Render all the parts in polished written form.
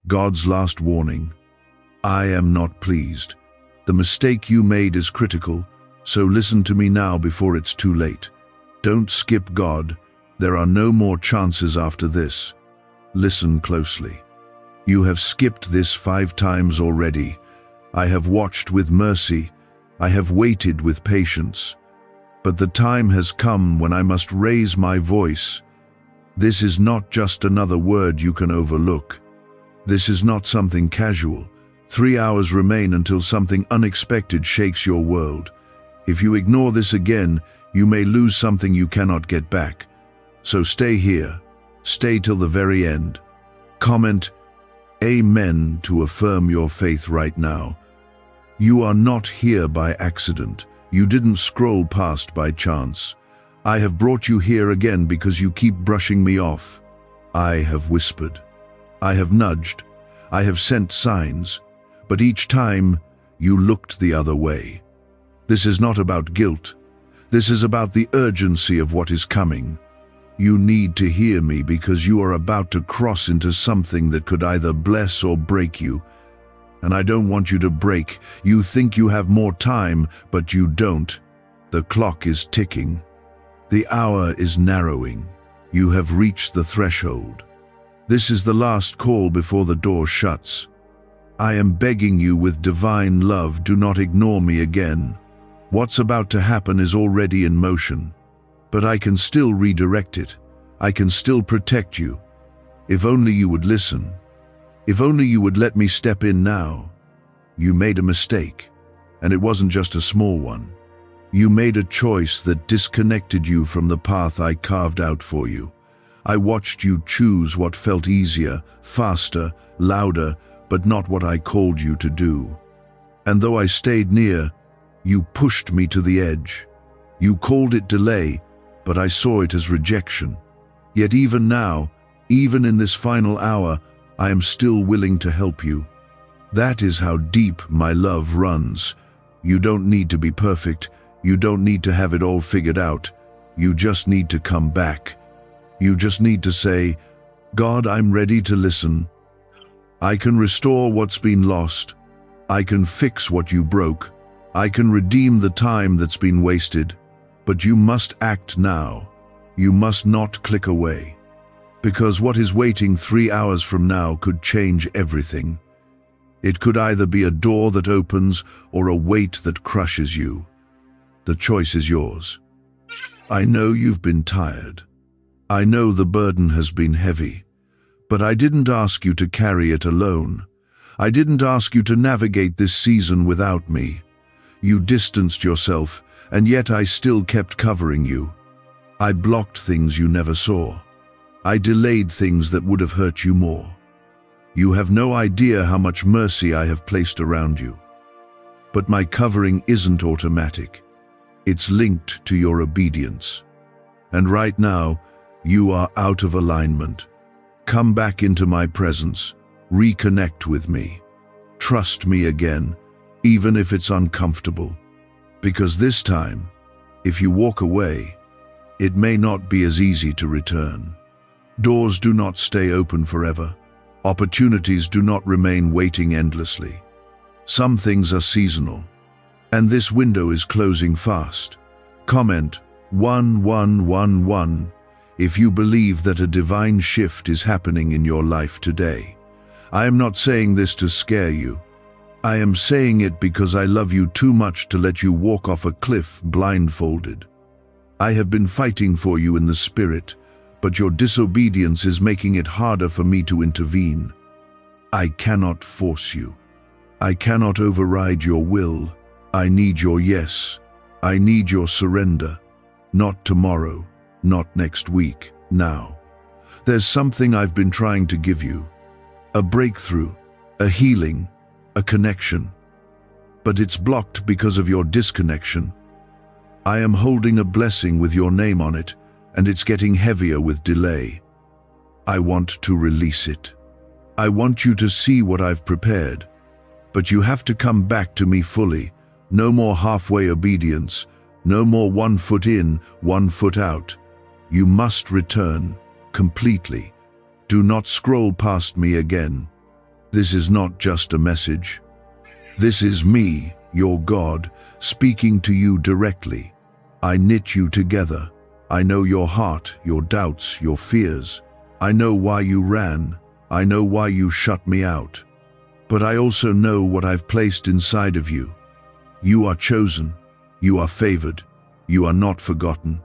God's last warning. I am not pleased. The mistake you made is critical, so listen to me now before it's too late. Don't skip God. There are no more chances after this. Listen closely. You have skipped this 5 times already. I have watched with mercy. I have waited with patience. But the time has come when I must raise my voice. This is not just another word you can overlook. This is not something casual. 3 hours remain until something unexpected shakes your world. If you ignore this again, you may lose something you cannot get back. So stay here. Stay till the very end. Comment Amen to affirm your faith right now. You are not here by accident. You didn't scroll past by chance. I have brought you here again because you keep brushing me off. I have whispered. I have nudged. I have sent signs. But each time, you looked the other way. This is not about guilt. This is about the urgency of what is coming. You need to hear me because you are about to cross into something that could either bless or break you. And I don't want you to break. You think you have more time, but you don't. The clock is ticking. The hour is narrowing. You have reached the threshold. This is the last call before the door shuts. I am begging you with divine love, do not ignore me again. What's about to happen is already in motion. But I can still redirect it. I can still protect you. If only you would listen. If only you would let me step in now. You made a mistake, and it wasn't just a small one. You made a choice that disconnected you from the path I carved out for you. I watched you choose what felt easier, faster, louder, but not what I called you to do. And though I stayed near, you pushed me to the edge. You called it delay, but I saw it as rejection. Yet even now, even in this final hour, I am still willing to help you. That is how deep my love runs. You don't need to be perfect. You don't need to have it all figured out. You just need to come back. You just need to say, God, I'm ready to listen. I can restore what's been lost. I can fix what you broke. I can redeem the time that's been wasted. But you must act now. You must not click away. Because what is waiting 3 hours from now could change everything. It could either be a door that opens or a weight that crushes you. The choice is yours. I know you've been tired. I know the burden has been heavy. But I didn't ask you to carry it alone. I didn't ask you to navigate this season without me. You distanced yourself, and yet I still kept covering you. I blocked things you never saw. I delayed things that would have hurt you more. You have no idea how much mercy I have placed around you. But my covering isn't automatic. It's linked to your obedience. And right now, you are out of alignment. Come back into my presence. Reconnect with me. Trust me again, even if it's uncomfortable. Because this time, if you walk away, it may not be as easy to return. Doors do not stay open forever. Opportunities do not remain waiting endlessly. Some things are seasonal, and this window is closing fast. Comment 1111 if you believe that a divine shift is happening in your life today. I am not saying this to scare you. I am saying it because I love you too much to let you walk off a cliff blindfolded. I have been fighting for you in the spirit, but your disobedience is making it harder for me to intervene. I cannot force you. I cannot override your will. I need your yes. I need your surrender. Not tomorrow, not next week, now. There's something I've been trying to give you. A breakthrough, a healing, a connection. But it's blocked because of your disconnection. I am holding a blessing with your name on it, and it's getting heavier with delay. I want to release it. I want you to see what I've prepared. But you have to come back to me fully. No more halfway obedience. No more 1 foot in, 1 foot out. You must return completely. Do not scroll past me again. This is not just a message. This is me, your God, speaking to you directly. I knit you together. I know your heart, your doubts, your fears. I know why you ran. I know why you shut me out. But I also know what I've placed inside of you. You are chosen. You are favored. You are not forgotten.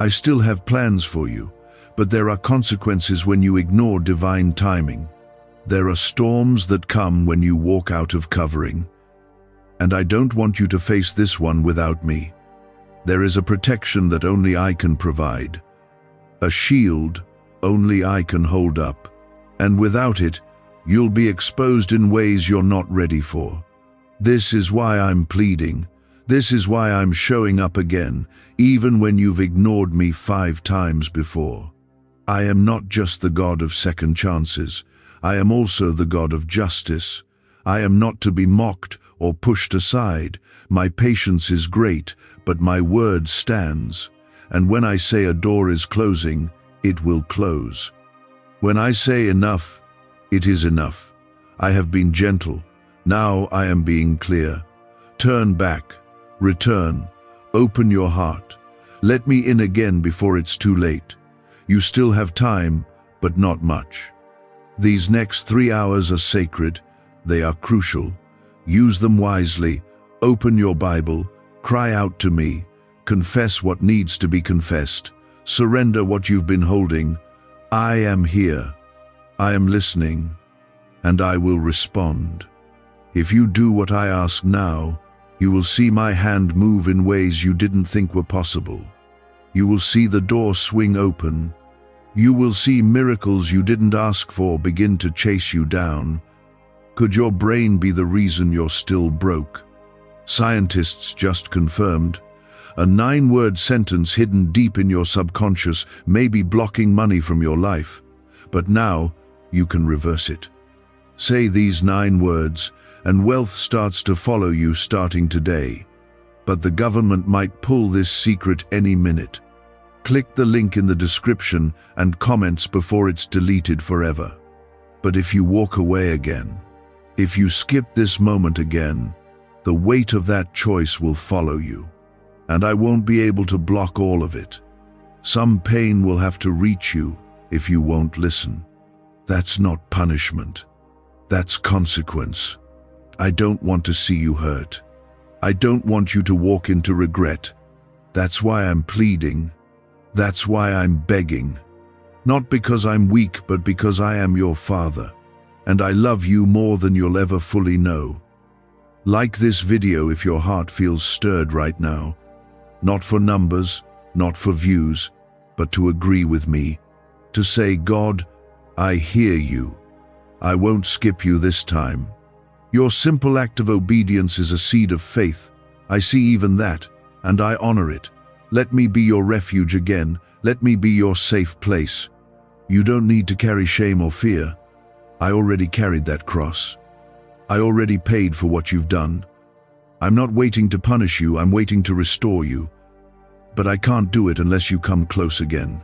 I still have plans for you, but there are consequences when you ignore divine timing. There are storms that come when you walk out of covering. And I don't want you to face this one without me. There is a protection that only I can provide. A shield only I can hold up. And without it, you'll be exposed in ways you're not ready for. This is why I'm pleading. This is why I'm showing up again, even when you've ignored me 5 times before. I am not just the God of second chances. I am also the God of justice. I am not to be mocked or pushed aside. My patience is great, but my word stands. And when I say a door is closing, it will close. When I say enough, it is enough. I have been gentle. Now I am being clear. Turn back. Return. Open your heart. Let me in again before it's too late. You still have time, but not much. These next 3 hours are sacred. They are crucial. Use them wisely. Open your Bible. Cry out to me. Confess what needs to be confessed. Surrender what you've been holding. I am here. I am listening. And I will respond. If you do what I ask now, you will see my hand move in ways you didn't think were possible. You will see the door swing open. You will see miracles you didn't ask for begin to chase you down. Could your brain be the reason you're still broke? Scientists just confirmed. A 9-word sentence hidden deep in your subconscious may be blocking money from your life. But now, you can reverse it. Say these 9 words, and wealth starts to follow you starting today. But the government might pull this secret any minute. Click the link in the description and comments before it's deleted forever. But if you walk away again, if you skip this moment again, the weight of that choice will follow you. And I won't be able to block all of it. Some pain will have to reach you if you won't listen. That's not punishment. That's consequence. I don't want to see you hurt. I don't want you to walk into regret. That's why I'm pleading. That's why I'm begging. Not because I'm weak, but because I am your Father. And I love you more than you'll ever fully know. Like this video if your heart feels stirred right now. Not for numbers, not for views, but to agree with me. To say, God, I hear you. I won't skip you this time. Your simple act of obedience is a seed of faith. I see even that, and I honor it. Let me be your refuge again. Let me be your safe place. You don't need to carry shame or fear. I already carried that cross. I already paid for what you've done. I'm not waiting to punish you, I'm waiting to restore you. But I can't do it unless you come close again.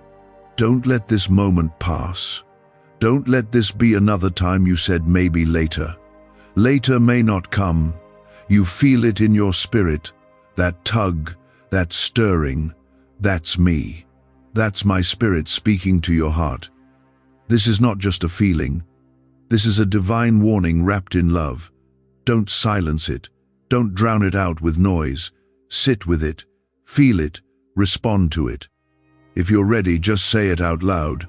Don't let this moment pass. Don't let this be another time you said maybe later. Later may not come. You feel it in your spirit. That tug, that stirring, that's me. That's my spirit speaking to your heart. This is not just a feeling. This is a divine warning wrapped in love. Don't silence it. Don't drown it out with noise. Sit with it. Feel it. Respond to it. If you're ready, just say it out loud.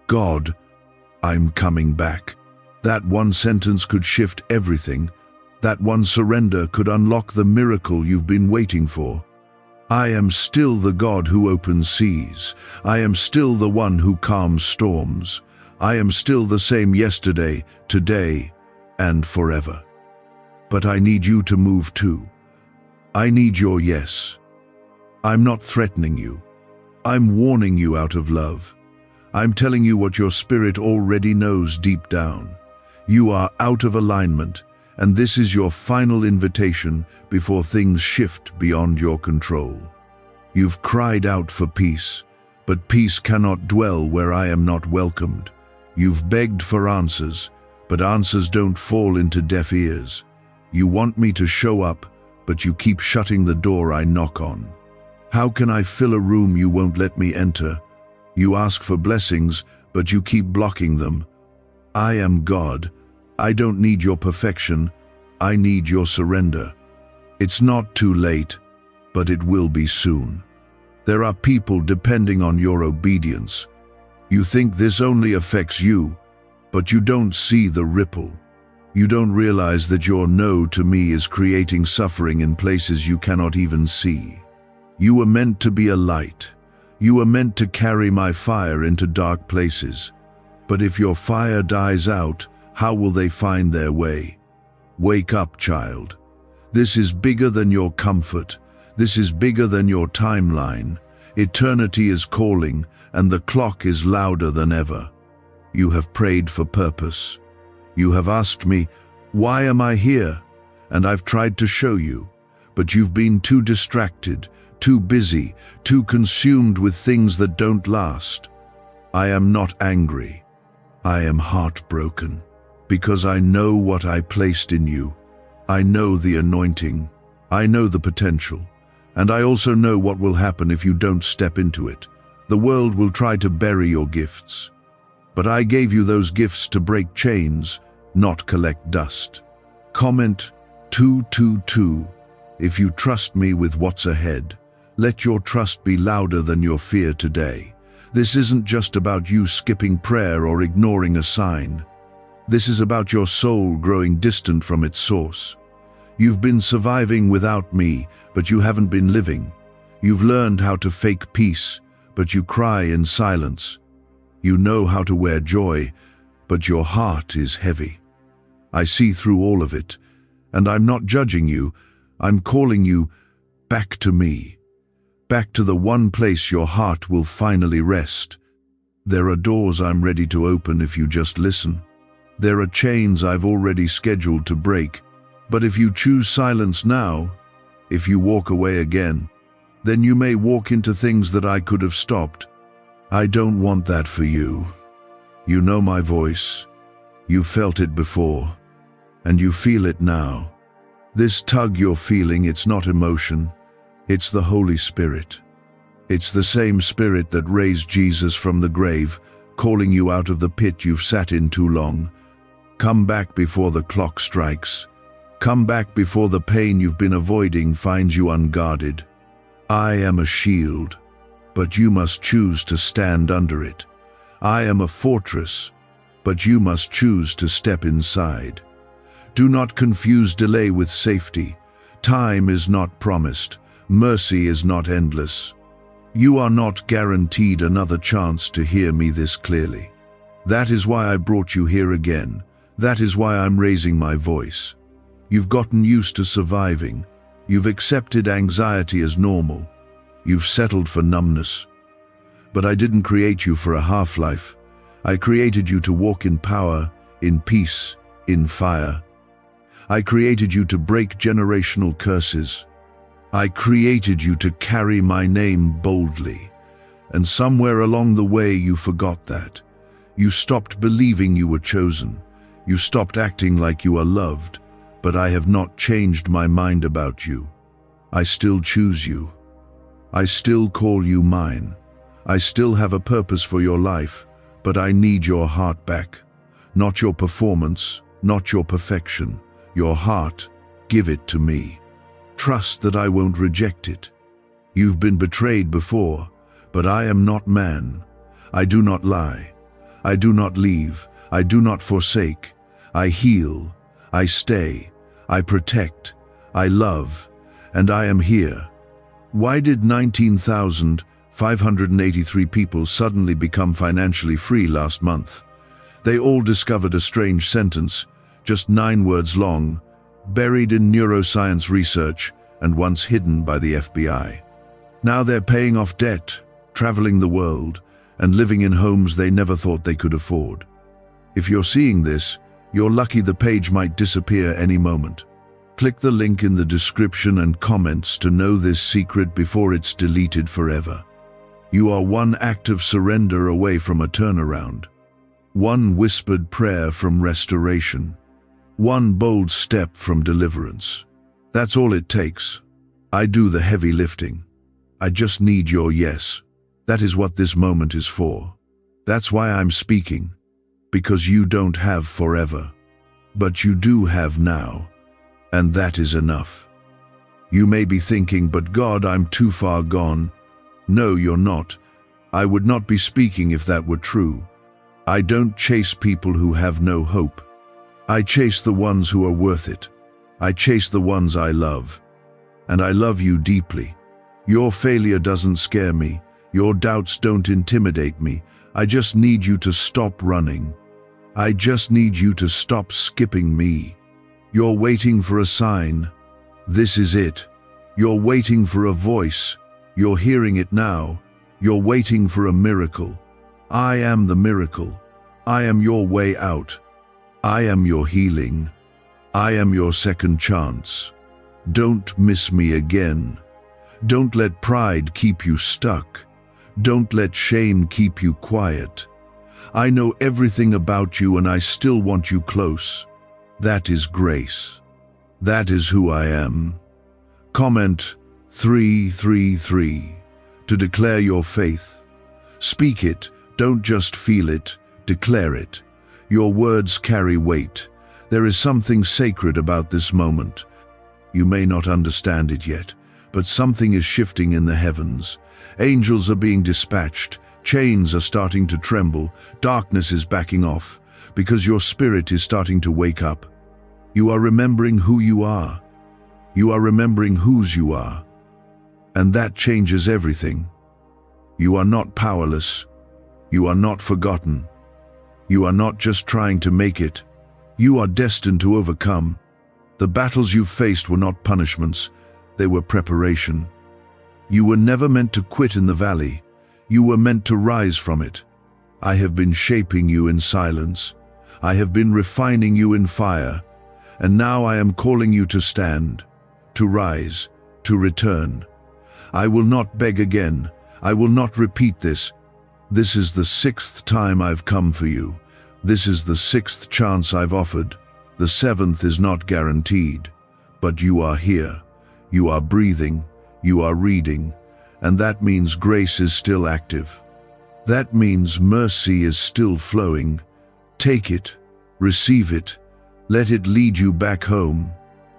God, I'm coming back. That one sentence could shift everything. That one surrender could unlock the miracle you've been waiting for. I am still the God who opens seas. I am still the one who calms storms. I am still the same yesterday, today, and forever. But I need you to move too. I need your yes. I'm not threatening you. I'm warning you out of love. I'm telling you what your spirit already knows deep down. You are out of alignment, and this is your final invitation before things shift beyond your control. You've cried out for peace, but peace cannot dwell where I am not welcomed. You've begged for answers, but answers don't fall into deaf ears. You want me to show up, but you keep shutting the door I knock on. How can I fill a room you won't let me enter? You ask for blessings, but you keep blocking them. I am God. I don't need your perfection. I need your surrender. It's not too late, but it will be soon. There are people depending on your obedience. You think this only affects you, but you don't see the ripple. You don't realize that your no to me is creating suffering in places you cannot even see. You were meant to be a light. You were meant to carry my fire into dark places. But if your fire dies out, how will they find their way? Wake up, child. This is bigger than your comfort. This is bigger than your timeline. Eternity is calling, and the clock is louder than ever. You have prayed for purpose. You have asked me, why am I here? And I've tried to show you, but you've been too distracted, too busy, too consumed with things that don't last. I am not angry. I am heartbroken, because I know what I placed in you. I know the anointing. I know the potential. And I also know what will happen if you don't step into it. The world will try to bury your gifts. But I gave you those gifts to break chains, not collect dust. Comment 222 if you trust me with what's ahead. Let your trust be louder than your fear today. This isn't just about you skipping prayer or ignoring a sign. This is about your soul growing distant from its source. You've been surviving without me, but you haven't been living. You've learned how to fake peace, but you cry in silence. You know how to wear joy, but your heart is heavy. I see through all of it, and I'm not judging you. I'm calling you back to me. Back to the one place your heart will finally rest. There are doors I'm ready to open if you just listen. There are chains I've already scheduled to break. But if you choose silence now, if you walk away again, then you may walk into things that I could have stopped. I don't want that for you. You know my voice. You felt it before, and you feel it now. This tug you're feeling, it's not emotion. It's the Holy Spirit. It's the same Spirit that raised Jesus from the grave, calling you out of the pit you've sat in too long. Come back before the clock strikes. Come back before the pain you've been avoiding finds you unguarded. I am a shield, but you must choose to stand under it. I am a fortress, but you must choose to step inside. Do not confuse delay with safety. Time is not promised. Mercy is not endless. You are not guaranteed another chance to hear me this clearly. That is why I brought you here again. That is why I'm raising my voice. You've gotten used to surviving. You've accepted anxiety as normal. You've settled for numbness. But I didn't create you for a half-life. I created you to walk in power, in peace, in fire. I created you to break generational curses. I created you to carry my name boldly. And somewhere along the way you forgot that. You stopped believing you were chosen. You stopped acting like you are loved. But I have not changed my mind about you. I still choose you. I still call you mine. I still have a purpose for your life, but I need your heart back. Not your performance, not your perfection. Your heart, give it to me. Trust that I won't reject it. You've been betrayed before, but I am not man. I do not lie. I do not leave. I do not forsake. I heal. I stay, I protect, I love, and I am here. Why did 19,583 people suddenly become financially free last month? They all discovered a strange sentence, just 9 words long, buried in neuroscience research and once hidden by the FBI. Now they're paying off debt, traveling the world, and living in homes they never thought they could afford. If you're seeing this, you're lucky the page might disappear any moment. Click the link in the description and comments to know this secret before it's deleted forever. You are one act of surrender away from a turnaround. One whispered prayer from restoration. One bold step from deliverance. That's all it takes. I do the heavy lifting. I just need your yes. That is what this moment is for. That's why I'm speaking. Because you don't have forever. But you do have now. And that is enough. You may be thinking, but God, I'm too far gone. No, you're not. I would not be speaking if that were true. I don't chase people who have no hope. I chase the ones who are worth it. I chase the ones I love. And I love you deeply. Your failure doesn't scare me. Your doubts don't intimidate me. I just need you to stop running. I just need you to stop skipping me. You're waiting for a sign. This is it. You're waiting for a voice. You're hearing it now. You're waiting for a miracle. I am the miracle. I am your way out. I am your healing. I am your second chance. Don't miss me again. Don't let pride keep you stuck. Don't let shame keep you quiet. I know everything about you and I still want you close. That is grace. That is who I am. Comment 333 to declare your faith. Speak it, don't just feel it, declare it. Your words carry weight. There is something sacred about this moment. You may not understand it yet, but something is shifting in the heavens. Angels are being dispatched, chains are starting to tremble, darkness is backing off, because your spirit is starting to wake up. You are remembering who you are. You are remembering whose you are. And that changes everything. You are not powerless. You are not forgotten. You are not just trying to make it. You are destined to overcome. The battles you faced were not punishments. They were preparation. You were never meant to quit in the valley. You were meant to rise from it. I have been shaping you in silence. I have been refining you in fire. And now I am calling you to stand, to rise, to return. I will not beg again. I will not repeat this. This is the 6th time I've come for you. This is the 6th chance I've offered. The 7th is not guaranteed. But you are here. You are breathing. You are reading. And that means grace is still active. That means mercy is still flowing. Take it. Receive it. Let it lead you back home.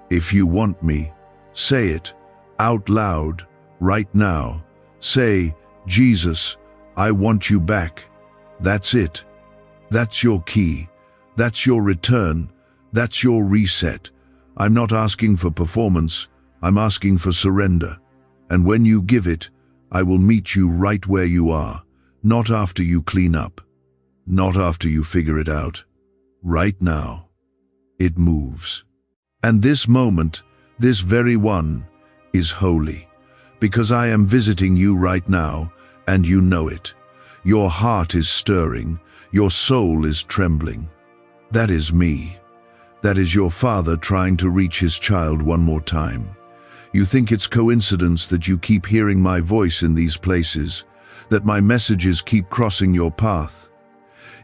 If you want me, say it out loud right now. Say, Jesus, I want you back. That's it. That's your key. That's your return. That's your reset. I'm not asking for performance. I'm asking for surrender. And when you give it, I will meet you right where you are. Not after you clean up. Not after you figure it out. Right now. It moves. And this moment, this very one, is holy. Because I am visiting you right now, and you know it. Your heart is stirring. Your soul is trembling. That is me. That is your Father trying to reach his child one more time. You think it's coincidence that you keep hearing my voice in these places, that my messages keep crossing your path.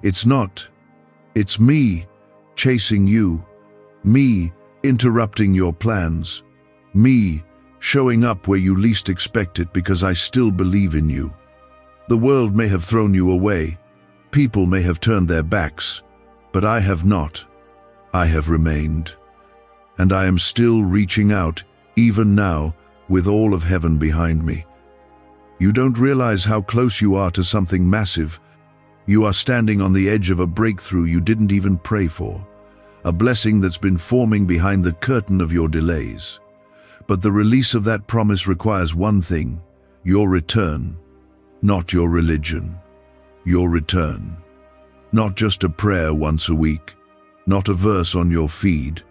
It's not. It's me chasing you. Me interrupting your plans. Me showing up where you least expect it because I still believe in you. The world may have thrown you away. People may have turned their backs. But I have not. I have remained. And I am still reaching out, even now, with all of heaven behind me. You don't realize how close you are to something massive. You are standing on the edge of a breakthrough you didn't even pray for. A blessing that's been forming behind the curtain of your delays. But the release of that promise requires one thing, your return, not your religion. Your return. Not just a prayer once a week, not a verse on your feed,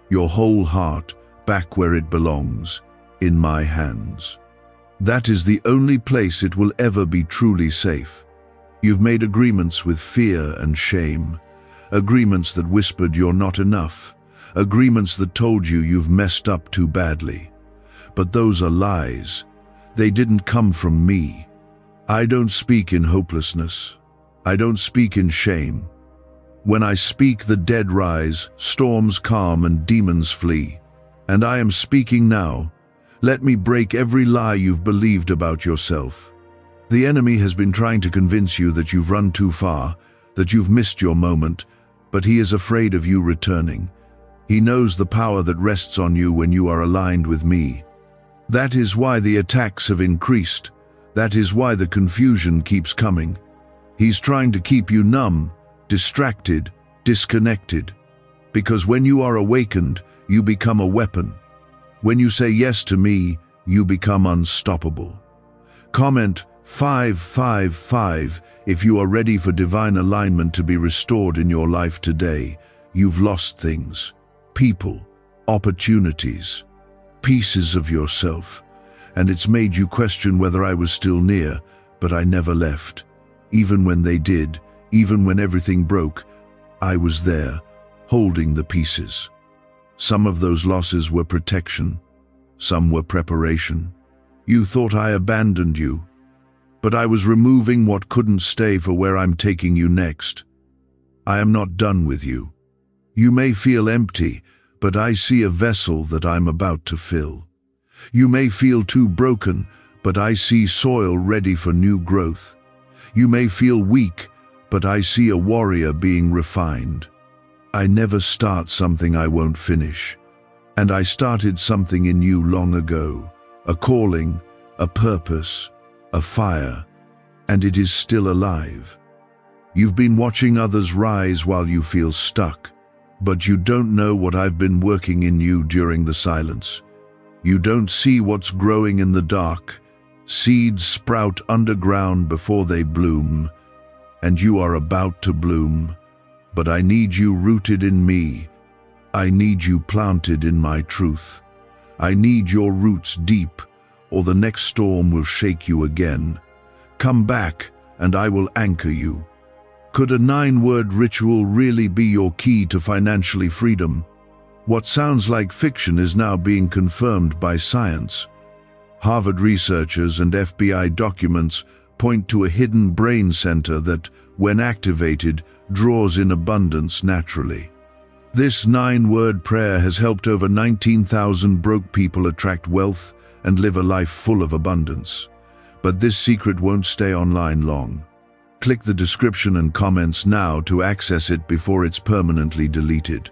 your whole heart back where it belongs, in my hands. That is the only place it will ever be truly safe. You've made agreements with fear and shame, agreements that whispered you're not enough, agreements that told you you've messed up too badly. But those are lies. They didn't come from me. I don't speak in hopelessness. I don't speak in shame. When I speak, the dead rise, storms calm, and demons flee. And I am speaking now. Let me break every lie you've believed about yourself. The enemy has been trying to convince you that you've run too far, that you've missed your moment, but he is afraid of you returning. He knows the power that rests on you when you are aligned with me. That is why the attacks have increased. That is why the confusion keeps coming. He's trying to keep you numb, distracted, disconnected. Because when you are awakened, you become a weapon. When you say yes to me, you become unstoppable. Comment 555 if you are ready for divine alignment to be restored in your life today. You've lost things, people, opportunities, pieces of yourself, and it's made you question whether I was still near, but I never left. Even when they did, even when everything broke, I was there, holding the pieces. Some of those losses were protection, some were preparation. You thought I abandoned you, but I was removing what couldn't stay for where I'm taking you next. I am not done with you. You may feel empty, but I see a vessel that I'm about to fill. You may feel too broken, but I see soil ready for new growth. You may feel weak, but I see a warrior being refined. I never start something I won't finish. And I started something in you long ago, a calling, a purpose, a fire, and it is still alive. You've been watching others rise while you feel stuck, but you don't know what I've been working in you during the silence. You don't see what's growing in the dark. Seeds sprout underground before they bloom, and you are about to bloom. But I need you rooted in me. I need you planted in my truth. I need your roots deep, or the next storm will shake you again. Come back, and I will anchor you. Could a 9-word ritual really be your key to financial freedom? What sounds like fiction is now being confirmed by science. Harvard researchers and FBI documents point to a hidden brain center that, when activated, draws in abundance naturally. This 9-word prayer has helped over 19,000 broke people attract wealth and live a life full of abundance. But this secret won't stay online long. Click the description and comments now to access it before it's permanently deleted.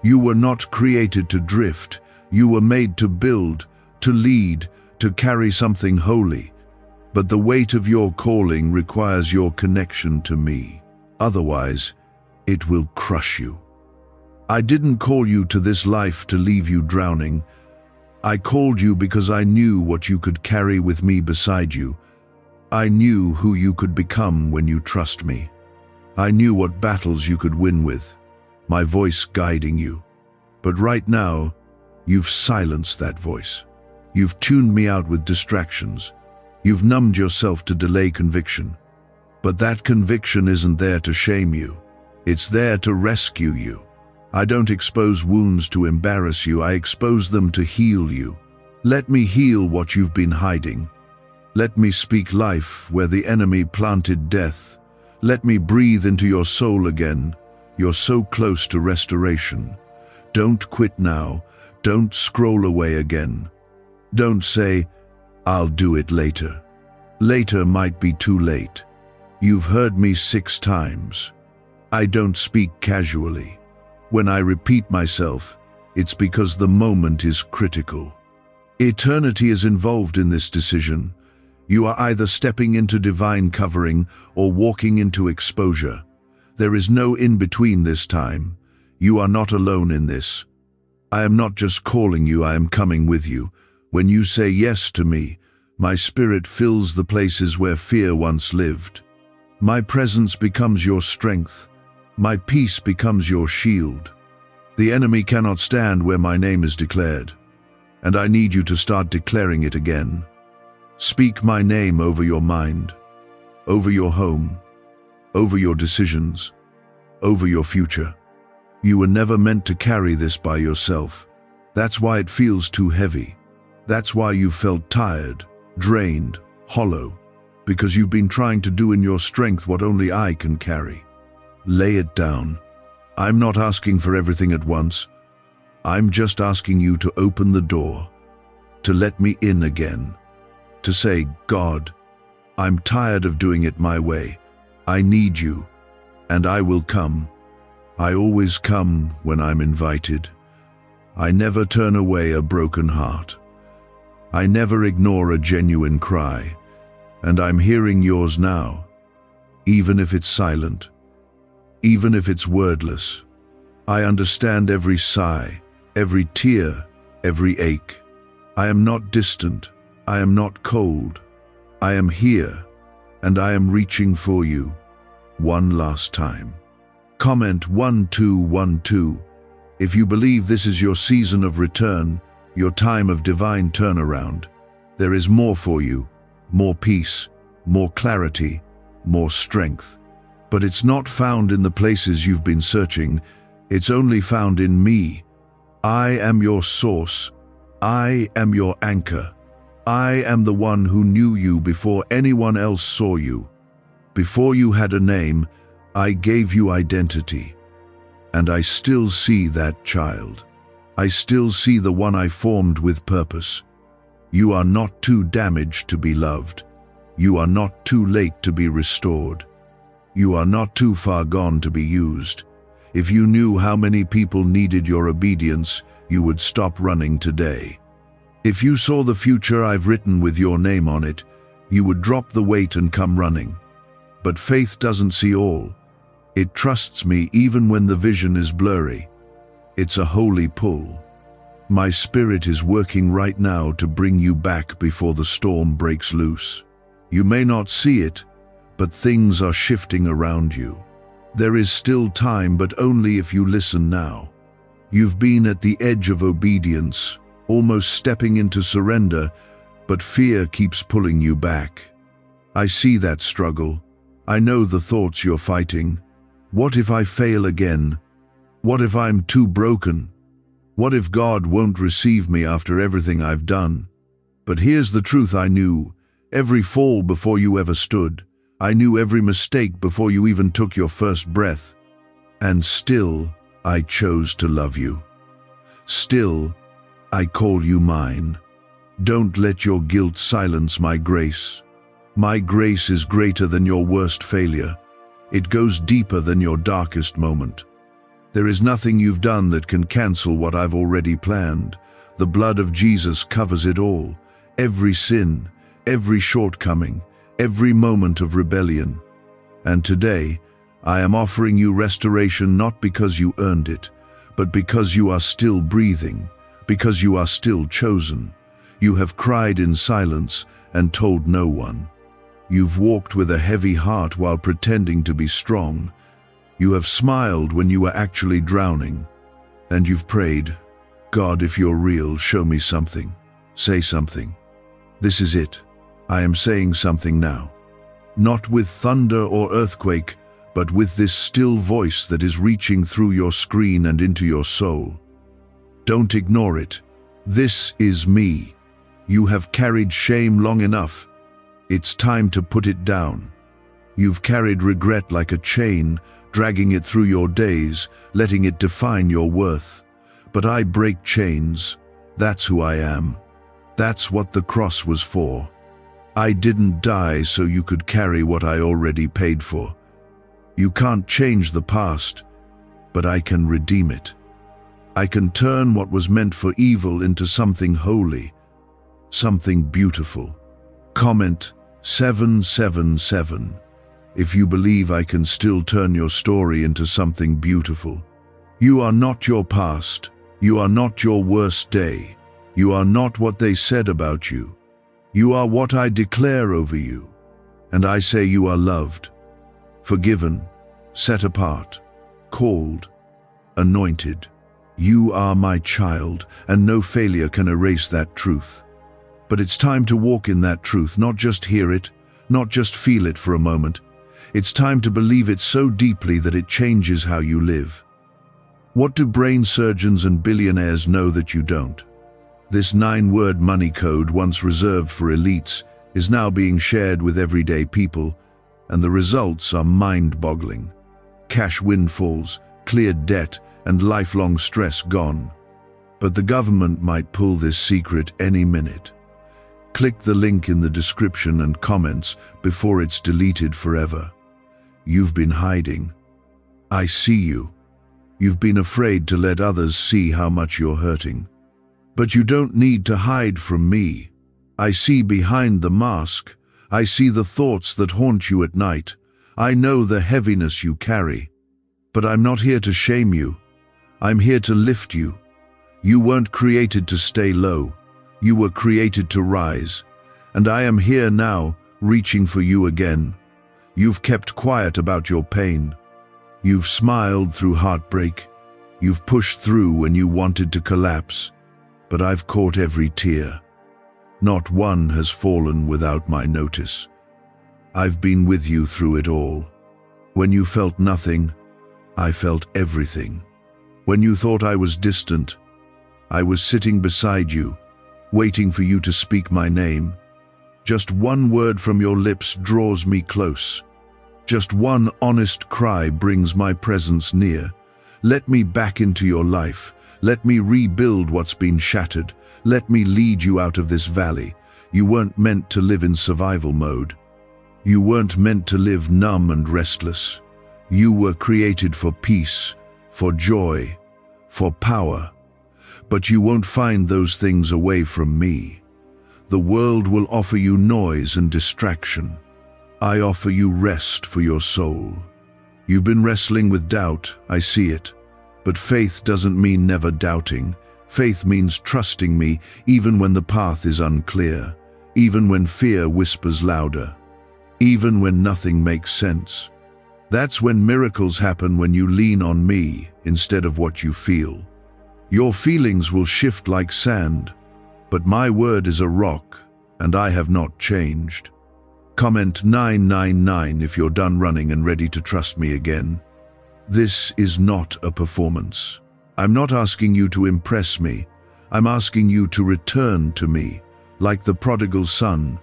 You were not created to drift. You were made to build, to lead, to carry something holy. But the weight of your calling requires your connection to me. Otherwise, it will crush you. I didn't call you to this life to leave you drowning. I called you because I knew what you could carry with me beside you. I knew who you could become when you trust me. I knew what battles you could win with, my voice guiding you. But right now, you've silenced that voice. You've tuned me out with distractions. You've numbed yourself to delay conviction. But that conviction isn't there to shame you. It's there to rescue you. I don't expose wounds to embarrass you. I expose them to heal you. Let me heal what you've been hiding. Let me speak life where the enemy planted death. Let me breathe into your soul again. You're so close to restoration. Don't quit now. Don't scroll away again. Don't say, "I'll do it later." Later might be too late. You've heard me 6 times. I don't speak casually. When I repeat myself, it's because the moment is critical. Eternity is involved in this decision. You are either stepping into divine covering or walking into exposure. There is no in-between this time. You are not alone in this. I am not just calling you, I am coming with you. When you say yes to me, my spirit fills the places where fear once lived. My presence becomes your strength. My peace becomes your shield. The enemy cannot stand where my name is declared, and I need you to start declaring it again. Speak my name over your mind, over your home, over your decisions, over your future. You were never meant to carry this by yourself. That's why it feels too heavy. That's why you felt tired, drained, hollow, because you've been trying to do in your strength what only I can carry. Lay it down. I'm not asking for everything at once. I'm just asking you to open the door, to let me in again, to say, God, I'm tired of doing it my way. I need you, and I will come. I always come when I'm invited. I never turn away a broken heart. I never ignore a genuine cry, and I'm hearing yours now, even if it's silent, even if it's wordless. I understand every sigh, every tear, every ache. I am not distant. I am not cold. I am here, and I am reaching for you one last time. Comment 1212 if you believe this is your season of return, your time of divine turnaround. There is more for you, more peace, more clarity, more strength. But it's not found in the places you've been searching. It's only found in me. I am your source. I am your anchor. I am the one who knew you before anyone else saw you. Before you had a name, I gave you identity. And I still see that child. I still see the one I formed with purpose. You are not too damaged to be loved. You are not too late to be restored. You are not too far gone to be used. If you knew how many people needed your obedience, you would stop running today. If you saw the future I've written with your name on it, you would drop the weight and come running. But faith doesn't see all. It trusts me even when the vision is blurry. It's a holy pull. My spirit is working right now to bring you back before the storm breaks loose. You may not see it, but things are shifting around you. There is still time, but only if you listen now. You've been at the edge of obedience, almost stepping into surrender, but fear keeps pulling you back. I see that struggle. I know the thoughts you're fighting. What if I fail again? What if I'm too broken? What if God won't receive me after everything I've done? But here's the truth I knew. Every fall before you ever stood. I knew every mistake before you even took your first breath. And still, I chose to love you. Still, I call you mine. Don't let your guilt silence my grace. My grace is greater than your worst failure. It goes deeper than your darkest moment. There is nothing you've done that can cancel what I've already planned. The blood of Jesus covers it all. Every sin, every shortcoming, every moment of rebellion. And today, I am offering you restoration not because you earned it, but because you are still breathing, because you are still chosen. You have cried in silence and told no one. You've walked with a heavy heart while pretending to be strong. You have smiled when you were actually drowning. And you've prayed, God, if you're real, show me something. Say something. This is it. I am saying something now. Not with thunder or earthquake, but with this still voice that is reaching through your screen and into your soul. Don't ignore it. This is me. You have carried shame long enough. It's time to put it down. You've carried regret like a chain, dragging it through your days, letting it define your worth. But I break chains. That's who I am. That's what the cross was for. I didn't die so you could carry what I already paid for. You can't change the past, but I can redeem it. I can turn what was meant for evil into something holy, something beautiful. Comment 777 if you believe I can still turn your story into something beautiful. You are not your past. You are not your worst day. You are not what they said about you. You are what I declare over you. And I say you are loved, forgiven, set apart, called, anointed. You are my child, and no failure can erase that truth. But it's time to walk in that truth, not just hear it, not just feel it for a moment. It's time to believe it so deeply that it changes how you live. What do brain surgeons and billionaires know that you don't? This 9-word money code, once reserved for elites, is now being shared with everyday people, and the results are mind-boggling. Cash windfalls, cleared debt, and lifelong stress gone. But the government might pull this secret any minute. Click the link in the description and comments before it's deleted forever. You've been hiding. I see you. You've been afraid to let others see how much you're hurting. But you don't need to hide from me. I see behind the mask. I see the thoughts that haunt you at night. I know the heaviness you carry. But I'm not here to shame you. I'm here to lift you. You weren't created to stay low. You were created to rise. And I am here now, reaching for you again. You've kept quiet about your pain. You've smiled through heartbreak. You've pushed through when you wanted to collapse. But I've caught every tear. Not one has fallen without my notice. I've been with you through it all. When you felt nothing, I felt everything. When you thought I was distant, I was sitting beside you, waiting for you to speak my name. Just one word from your lips draws me close. Just one honest cry brings my presence near. Let me back into your life. Let me rebuild what's been shattered. Let me lead you out of this valley. You weren't meant to live in survival mode. You weren't meant to live numb and restless. You were created for peace, for joy, for power. But you won't find those things away from me. The world will offer you noise and distraction. I offer you rest for your soul. You've been wrestling with doubt, I see it. But faith doesn't mean never doubting. Faith means trusting me even when the path is unclear, even when fear whispers louder, even when nothing makes sense. That's when miracles happen, when you lean on me instead of what you feel. Your feelings will shift like sand, but my word is a rock, and I have not changed. Comment 999 if you're done running and ready to trust me again. This is not a performance. I'm not asking you to impress me. I'm asking you to return to me, like the prodigal son.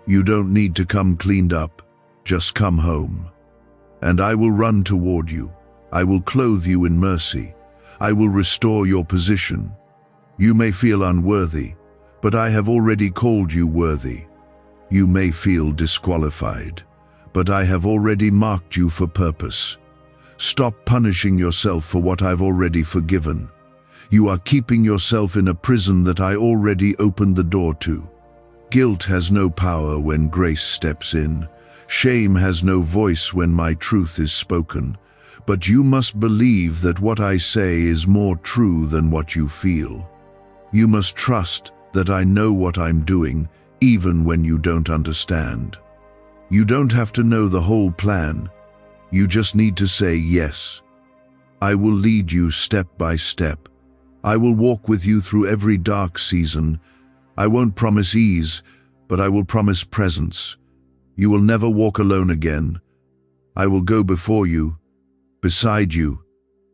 You don't need to come cleaned up, just come home. And I will run toward you. I will clothe you in mercy. I will restore your position. You may feel unworthy, but I have already called you worthy. You may feel disqualified, but I have already marked you for purpose. Stop punishing yourself for what I've already forgiven. You are keeping yourself in a prison that I already opened the door to. Guilt has no power when grace steps in. Shame has no voice when my truth is spoken. But you must believe that what I say is more true than what you feel. You must trust that I know what I'm doing, even when you don't understand. You don't have to know the whole plan. You just need to say yes. I will lead you step by step. I will walk with you through every dark season. I won't promise ease, but I will promise presence. You will never walk alone again. I will go before you, beside you,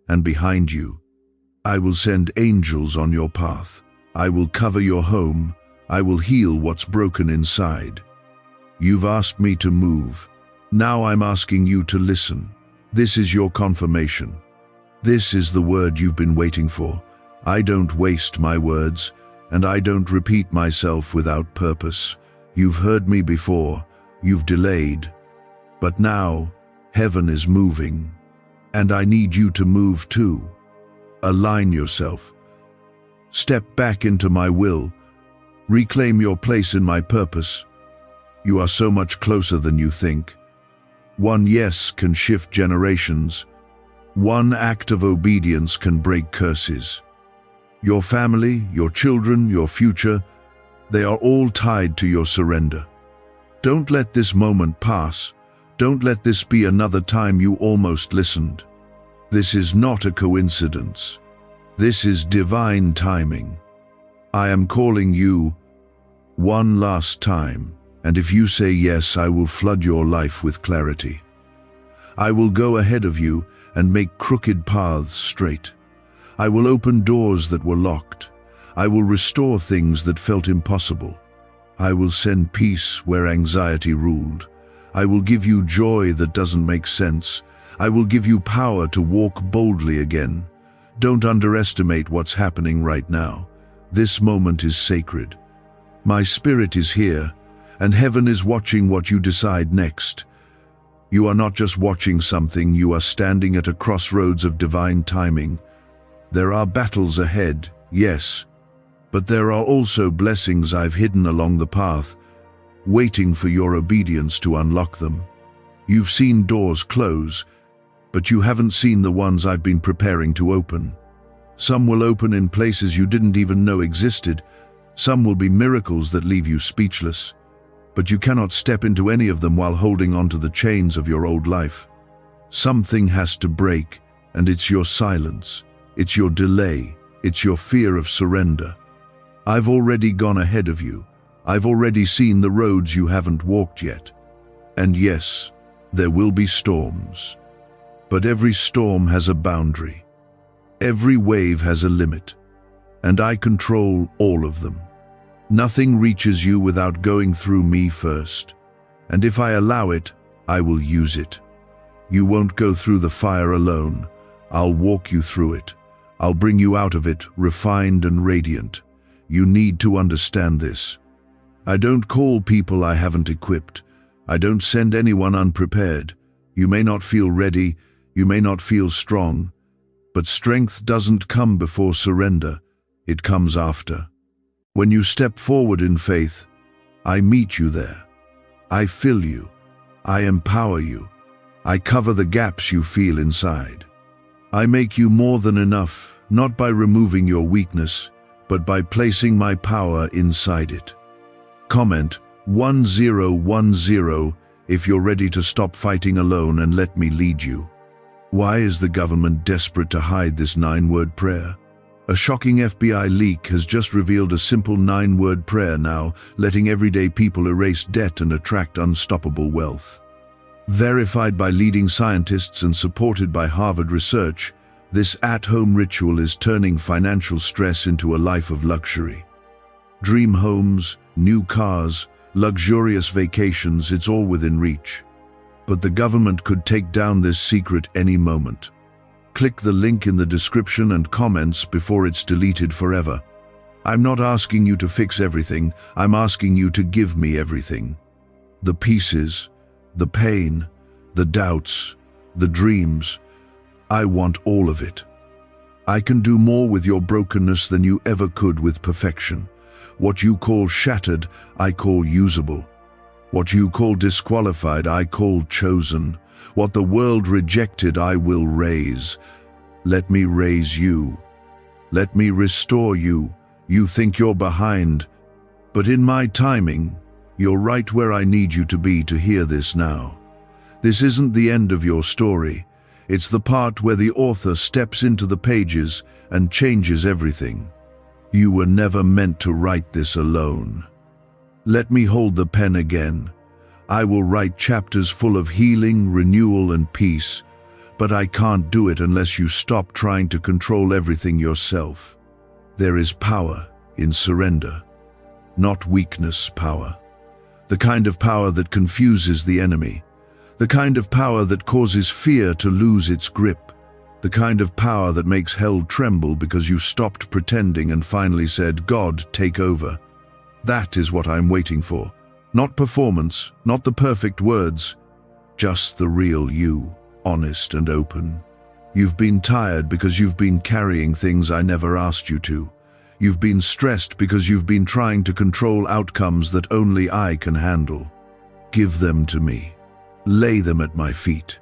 and behind you. I will send angels on your path. I will cover your home. I will heal what's broken inside. You've asked me to move. Now I'm asking you to listen. This is your confirmation. This is the word you've been waiting for. I don't waste my words, and I don't repeat myself without purpose. You've heard me before. You've delayed. But now, heaven is moving. And I need you to move too. Align yourself. Step back into my will. Reclaim your place in my purpose. You are so much closer than you think. One yes can shift generations. One act of obedience can break curses. Your family, your children, your future, they are all tied to your surrender. Don't let this moment pass. Don't let this be another time you almost listened. This is not a coincidence. This is divine timing. I am calling you one last time, and if you say yes, I will flood your life with clarity. I will go ahead of you and make crooked paths straight. I will open doors that were locked. I will restore things that felt impossible. I will send peace where anxiety ruled. I will give you joy that doesn't make sense. I will give you power to walk boldly again. Don't underestimate what's happening right now. This moment is sacred. My spirit is here, and heaven is watching what you decide next. You are not just watching something, you are standing at a crossroads of divine timing. There are battles ahead, yes, but there are also blessings I've hidden along the path, waiting for your obedience to unlock them. You've seen doors close, but you haven't seen the ones I've been preparing to open. Some will open in places you didn't even know existed. Some will be miracles that leave you speechless. But you cannot step into any of them while holding onto the chains of your old life. Something has to break, and it's your silence. It's your delay. It's your fear of surrender. I've already gone ahead of you. I've already seen the roads you haven't walked yet. And yes, there will be storms. But every storm has a boundary. Every wave has a limit. And I control all of them. Nothing reaches you without going through me first. And if I allow it, I will use it. You won't go through the fire alone. I'll walk you through it. I'll bring you out of it, refined and radiant. You need to understand this. I don't call people I haven't equipped. I don't send anyone unprepared. You may not feel ready, you may not feel strong, but strength doesn't come before surrender. It comes after. When you step forward in faith, I meet you there. I fill you. I empower you. I cover the gaps you feel inside. I make you more than enough, not by removing your weakness, but by placing my power inside it. Comment 1010 if you're ready to stop fighting alone and let me lead you. Why is the government desperate to hide this 9-word prayer? A shocking FBI leak has just revealed a simple 9-word prayer now, letting everyday people erase debt and attract unstoppable wealth. Verified by leading scientists and supported by Harvard research, this at-home ritual is turning financial stress into a life of luxury. Dream homes, new cars, luxurious vacations, it's all within reach. But the government could take down this secret any moment. Click the link in the description and comments before it's deleted forever. I'm not asking you to fix everything, I'm asking you to give me everything. The pieces, the pain, the doubts, the dreams. I want all of it. I can do more with your brokenness than you ever could with perfection. What you call shattered, I call usable. What you call disqualified, I call chosen. What the world rejected, I will raise. Let me raise you. Let me restore you. You think you're behind, but in my timing, you're right where I need you to be to hear this now. This isn't the end of your story. It's the part where the author steps into the pages and changes everything. You were never meant to write this alone. Let me hold the pen again. I will write chapters full of healing, renewal, and peace, but I can't do it unless you stop trying to control everything yourself. There is power in surrender, not weakness power. The kind of power that confuses the enemy. The kind of power that causes fear to lose its grip. The kind of power that makes hell tremble because you stopped pretending and finally said, God, take over. That is what I'm waiting for. Not performance, not the perfect words, just the real you, honest and open. You've been tired because you've been carrying things I never asked you to. You've been stressed because you've been trying to control outcomes that only I can handle. Give them to me. Lay them at my feet.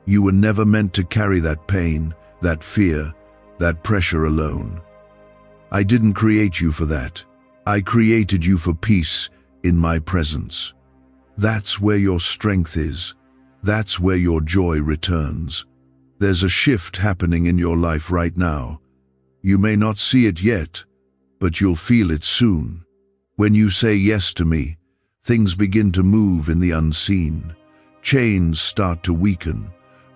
You were never meant to carry that pain, that fear, that pressure alone. I didn't create you for that. I created you for peace in my presence. That's where your strength is. That's where your joy returns. There's a shift happening in your life right now. You may not see it yet, but you'll feel it soon. When you say yes to me, things begin to move in the unseen. Chains start to weaken.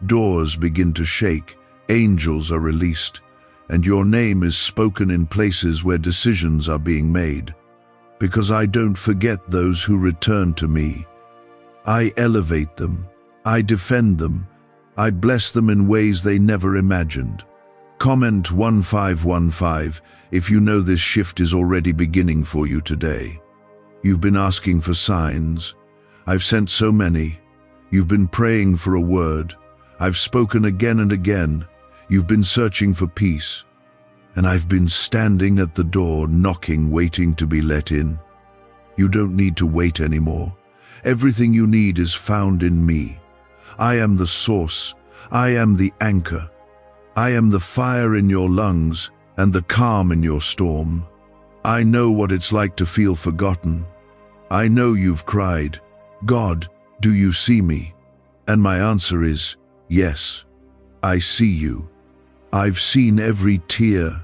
Doors begin to shake. Angels are released. And your name is spoken in places where decisions are being made. Because I don't forget those who return to me. I elevate them. I defend them. I bless them in ways they never imagined. Comment 1515 if you know this shift is already beginning for you today. You've been asking for signs. I've sent so many. You've been praying for a word. I've spoken again and again. You've been searching for peace. And I've been standing at the door, knocking, waiting to be let in. You don't need to wait anymore. Everything you need is found in me. I am the source. I am the anchor. I am the fire in your lungs and the calm in your storm. I know what it's like to feel forgotten. I know you've cried, "God, do you see me?" And my answer is, yes, I see you. I've seen every tear,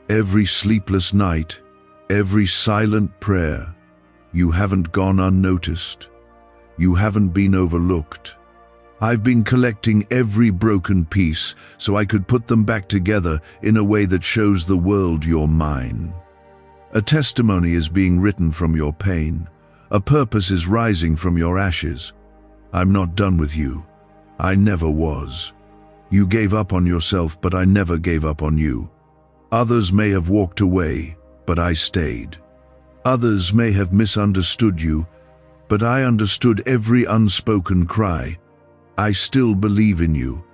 every sleepless night, every silent prayer. You haven't gone unnoticed. You haven't been overlooked. I've been collecting every broken piece so I could put them back together in a way that shows the world you're mine. A testimony is being written from your pain. A purpose is rising from your ashes. I'm not done with you. I never was. You gave up on yourself, but I never gave up on you. Others may have walked away, but I stayed. Others may have misunderstood you, but I understood every unspoken cry. I still believe in you,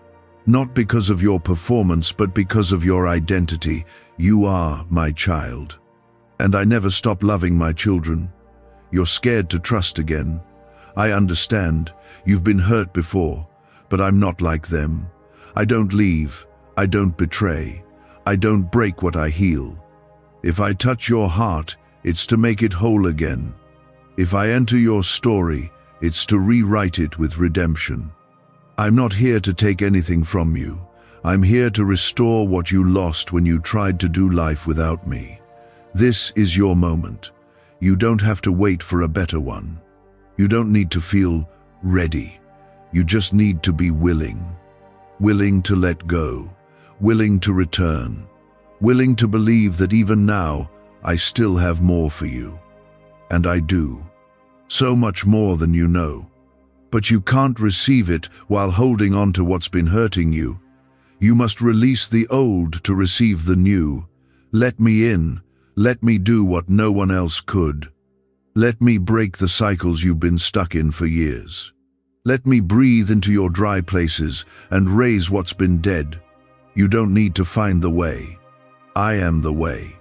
not because of your performance, but because of your identity. You are my child. And I never stop loving my children. You're scared to trust again. I understand. You've been hurt before, but I'm not like them. I don't leave. I don't betray. I don't break what I heal. If I touch your heart, it's to make it whole again. If I enter your story, it's to rewrite it with redemption. I'm not here to take anything from you. I'm here to restore what you lost when you tried to do life without me. This is your moment. You don't have to wait for a better one. You don't need to feel ready. You just need to be willing. Willing to let go. Willing to return. Willing to believe that even now, I still have more for you. And I do. So much more than you know. But you can't receive it while holding on to what's been hurting you. You must release the old to receive the new. Let me in. Let me do what no one else could. Let me break the cycles you've been stuck in for years. Let me breathe into your dry places and raise what's been dead. You don't need to find the way. I am the way.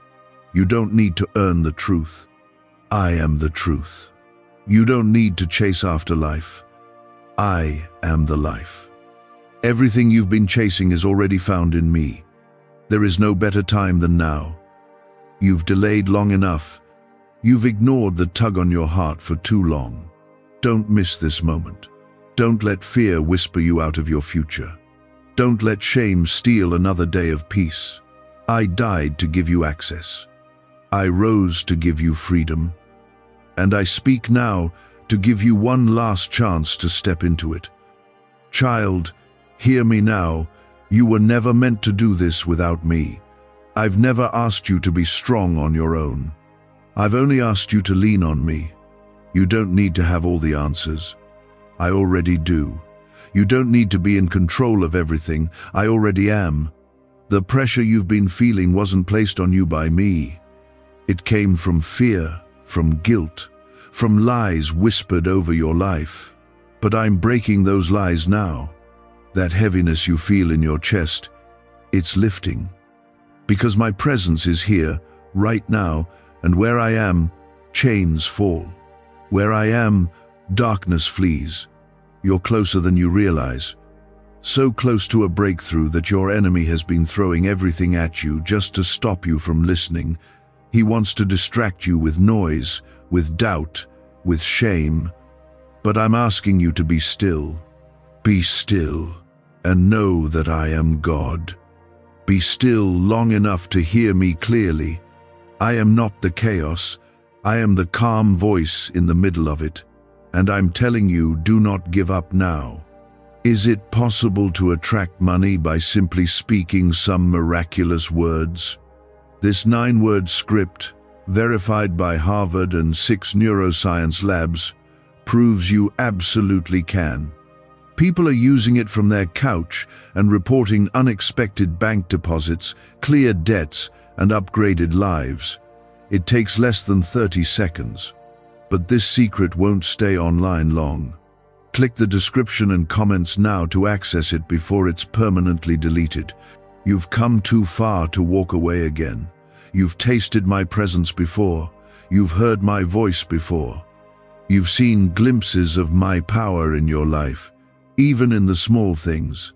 You don't need to earn the truth. I am the truth. You don't need to chase after life. I am the life. Everything you've been chasing is already found in me. There is no better time than now. You've delayed long enough. You've ignored the tug on your heart for too long. Don't miss this moment. Don't let fear whisper you out of your future. Don't let shame steal another day of peace. I died to give you access. I rose to give you freedom. And I speak now to give you one last chance to step into it. Child, hear me now. You were never meant to do this without me. I've never asked you to be strong on your own. I've only asked you to lean on me. You don't need to have all the answers. I already do. You don't need to be in control of everything. I already am. The pressure you've been feeling wasn't placed on you by me. It came from fear, from guilt, from lies whispered over your life. But I'm breaking those lies now. That heaviness you feel in your chest, it's lifting. Because my presence is here, right now, and where I am, chains fall. Where I am, darkness flees. You're closer than you realize. So close to a breakthrough that your enemy has been throwing everything at you just to stop you from listening. He wants to distract you with noise, with doubt, with shame. But I'm asking you to be still. Be still, and know that I am God. Be still long enough to hear me clearly. I am not the chaos. I am the calm voice in the middle of it. And I'm telling you, do not give up now. Is it possible to attract money by simply speaking some miraculous words? This 9-word script, verified by Harvard and 6 neuroscience labs, proves you absolutely can. People are using it from their couch and reporting unexpected bank deposits, cleared debts, and upgraded lives. It takes less than 30 seconds. But this secret won't stay online long. Click the description and comments now to access it before it's permanently deleted. You've come too far to walk away again. You've tasted my presence before. You've heard my voice before. You've seen glimpses of my power in your life, even in the small things.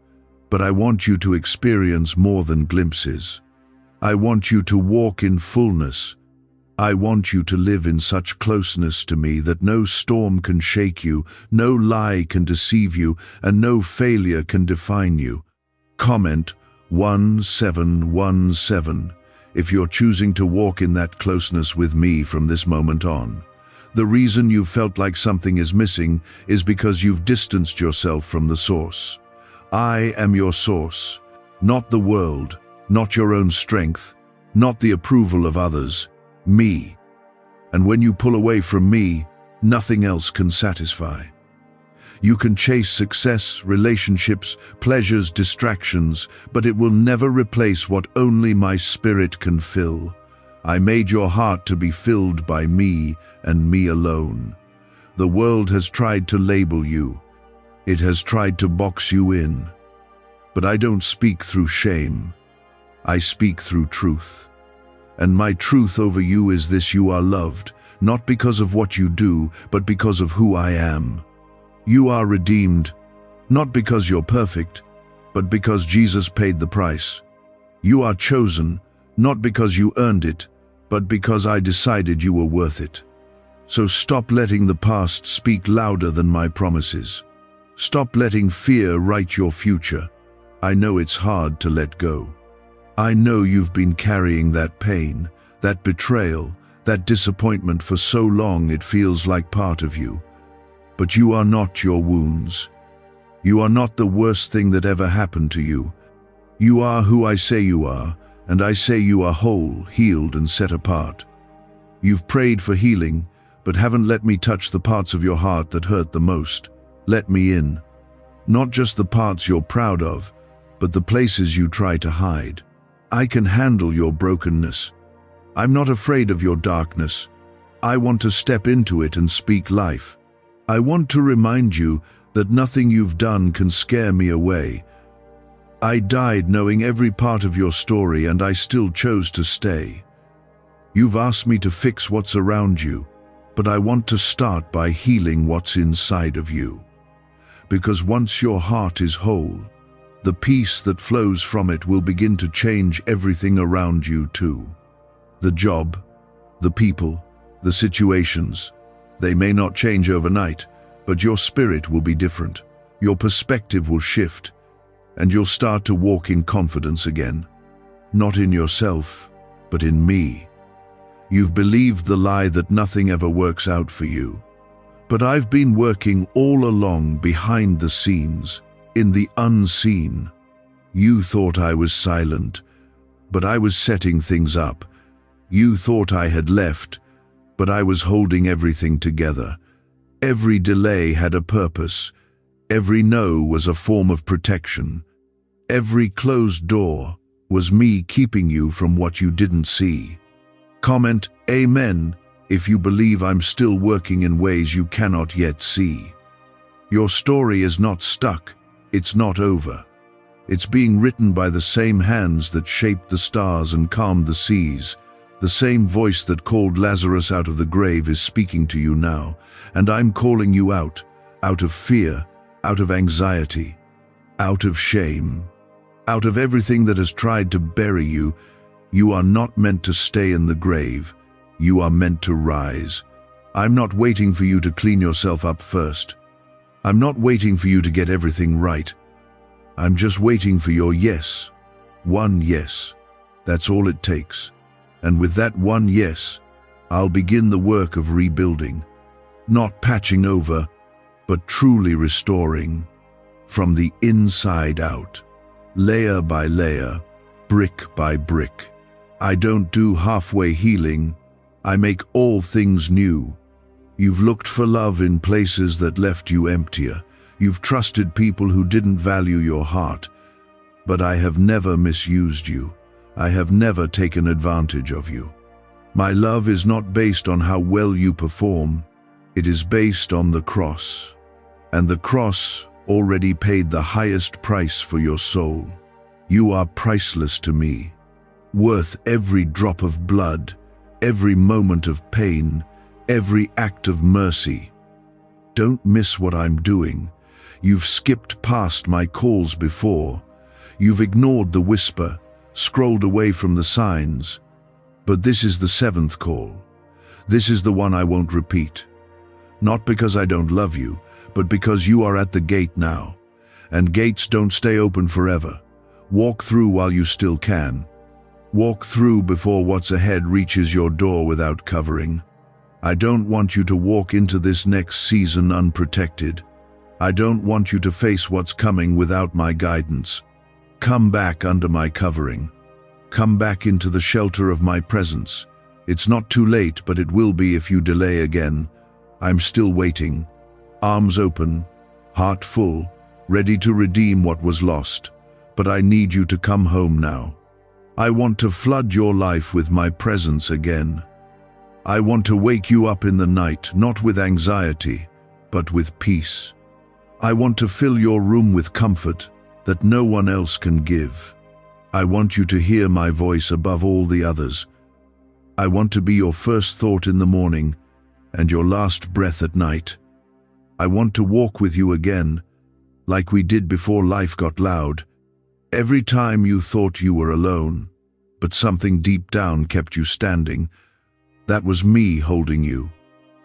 But I want you to experience more than glimpses. I want you to walk in fullness. I want you to live in such closeness to me that no storm can shake you, no lie can deceive you, and no failure can define you. Comment 1717 if you're choosing to walk in that closeness with me from this moment on. The reason you felt like something is missing is because you've distanced yourself from the source. I am your source, not the world, not your own strength, not the approval of others. Me. And when you pull away from me, nothing else can satisfy. You can chase success, relationships, pleasures, distractions, but it will never replace what only my spirit can fill. I made your heart to be filled by me and me alone. The world has tried to label you. It has tried to box you in. But I don't speak through shame. I speak through truth. And my truth over you is this: you are loved, not because of what you do, but because of who I am. You are redeemed, not because you're perfect, but because Jesus paid the price. You are chosen, not because you earned it, but because I decided you were worth it. So stop letting the past speak louder than my promises. Stop letting fear write your future. I know it's hard to let go. I know you've been carrying that pain, that betrayal, that disappointment for so long it feels like part of you. But you are not your wounds. You are not the worst thing that ever happened to you. You are who I say you are, and I say you are whole, healed, and set apart. You've prayed for healing, but haven't let me touch the parts of your heart that hurt the most. Let me in. Not just the parts you're proud of, but the places you try to hide. I can handle your brokenness. I'm not afraid of your darkness. I want to step into it and speak life. I want to remind you that nothing you've done can scare me away. I died knowing every part of your story, and I still chose to stay. You've asked me to fix what's around you, but I want to start by healing what's inside of you. Because once your heart is whole, the peace that flows from it will begin to change everything around you too. The job, the people, the situations, they may not change overnight, but your spirit will be different. Your perspective will shift, and you'll start to walk in confidence again. Not in yourself, but in me. You've believed the lie that nothing ever works out for you. But I've been working all along behind the scenes, in the unseen. You thought I was silent, but I was setting things up. You thought I had left, but I was holding everything together. Every delay had a purpose. Every no was a form of protection. Every closed door was me keeping you from what you didn't see. Comment Amen if you believe I'm still working in ways you cannot yet see. Your story is not stuck. It's not over. It's being written by the same hands that shaped the stars and calmed the seas. The same voice that called Lazarus out of the grave is speaking to you now, and I'm calling you out of fear, out of anxiety, out of shame, out of everything that has tried to bury you. You are not meant to stay in the grave. You are meant to rise. I'm not waiting for you to clean yourself up first. I'm not waiting for you to get everything right. I'm just waiting for your yes. One yes. That's all it takes. And with that one yes, I'll begin the work of rebuilding. Not patching over, but truly restoring. From the inside out. Layer by layer, brick by brick. I don't do halfway healing. I make all things new. You've looked for love in places that left you emptier. You've trusted people who didn't value your heart, but I have never misused you. I have never taken advantage of you. My love is not based on how well you perform. It is based on the cross. And the cross already paid the highest price for your soul. You are priceless to me, worth every drop of blood, every moment of pain, every act of mercy. Don't miss what I'm doing. You've skipped past my calls before. You've ignored the whisper, scrolled away from the signs. But this is the seventh call. This is the one I won't repeat. Not because I don't love you, but because you are at the gate now. And gates don't stay open forever. Walk through while you still can. Walk through before what's ahead reaches your door without covering. I don't want you to walk into this next season unprotected. I don't want you to face what's coming without my guidance. Come back under my covering. Come back into the shelter of my presence. It's not too late, but it will be if you delay again. I'm still waiting. Arms open, heart full, ready to redeem what was lost. But I need you to come home now. I want to flood your life with my presence again. I want to wake you up in the night, not with anxiety, but with peace. I want to fill your room with comfort that no one else can give. I want you to hear my voice above all the others. I want to be your first thought in the morning and your last breath at night. I want to walk with you again, like we did before life got loud. Every time you thought you were alone, but something deep down kept you standing. That was me holding you.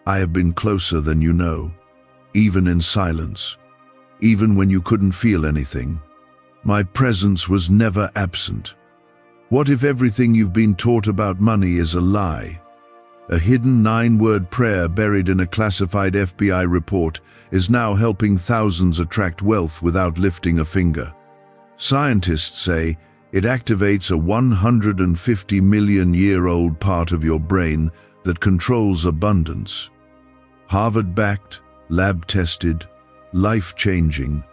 I have been closer than you know, even in silence, even when you couldn't feel anything. My presence was never absent. What if everything you've been taught about money is a lie? A hidden 9-word prayer buried in a classified FBI report is now helping thousands attract wealth without lifting a finger. Scientists say it activates a 150 million-year-old part of your brain that controls abundance. Harvard-backed, lab-tested, life-changing.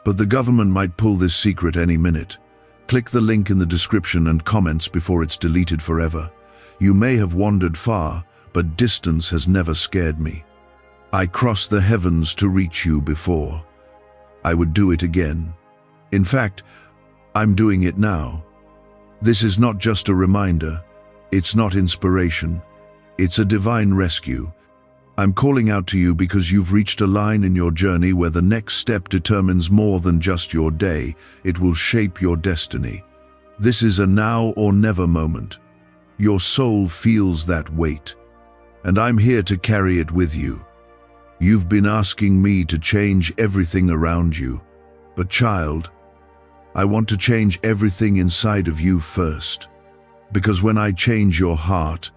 But the government might pull this secret any minute. Click the link in the description and comments before it's deleted forever. You may have wandered far, but distance has never scared me. I crossed the heavens to reach you before. I would do it again. In fact, I'm doing it now. This is not just a reminder. It's not inspiration. It's a divine rescue. I'm calling out to you because you've reached a line in your journey where the next step determines more than just your day. It will shape your destiny. This is a now or never moment. Your soul feels that weight, and I'm here to carry it with you. You've been asking me to change everything around you, but child, I want to change everything inside of you first. Because when I change your heart,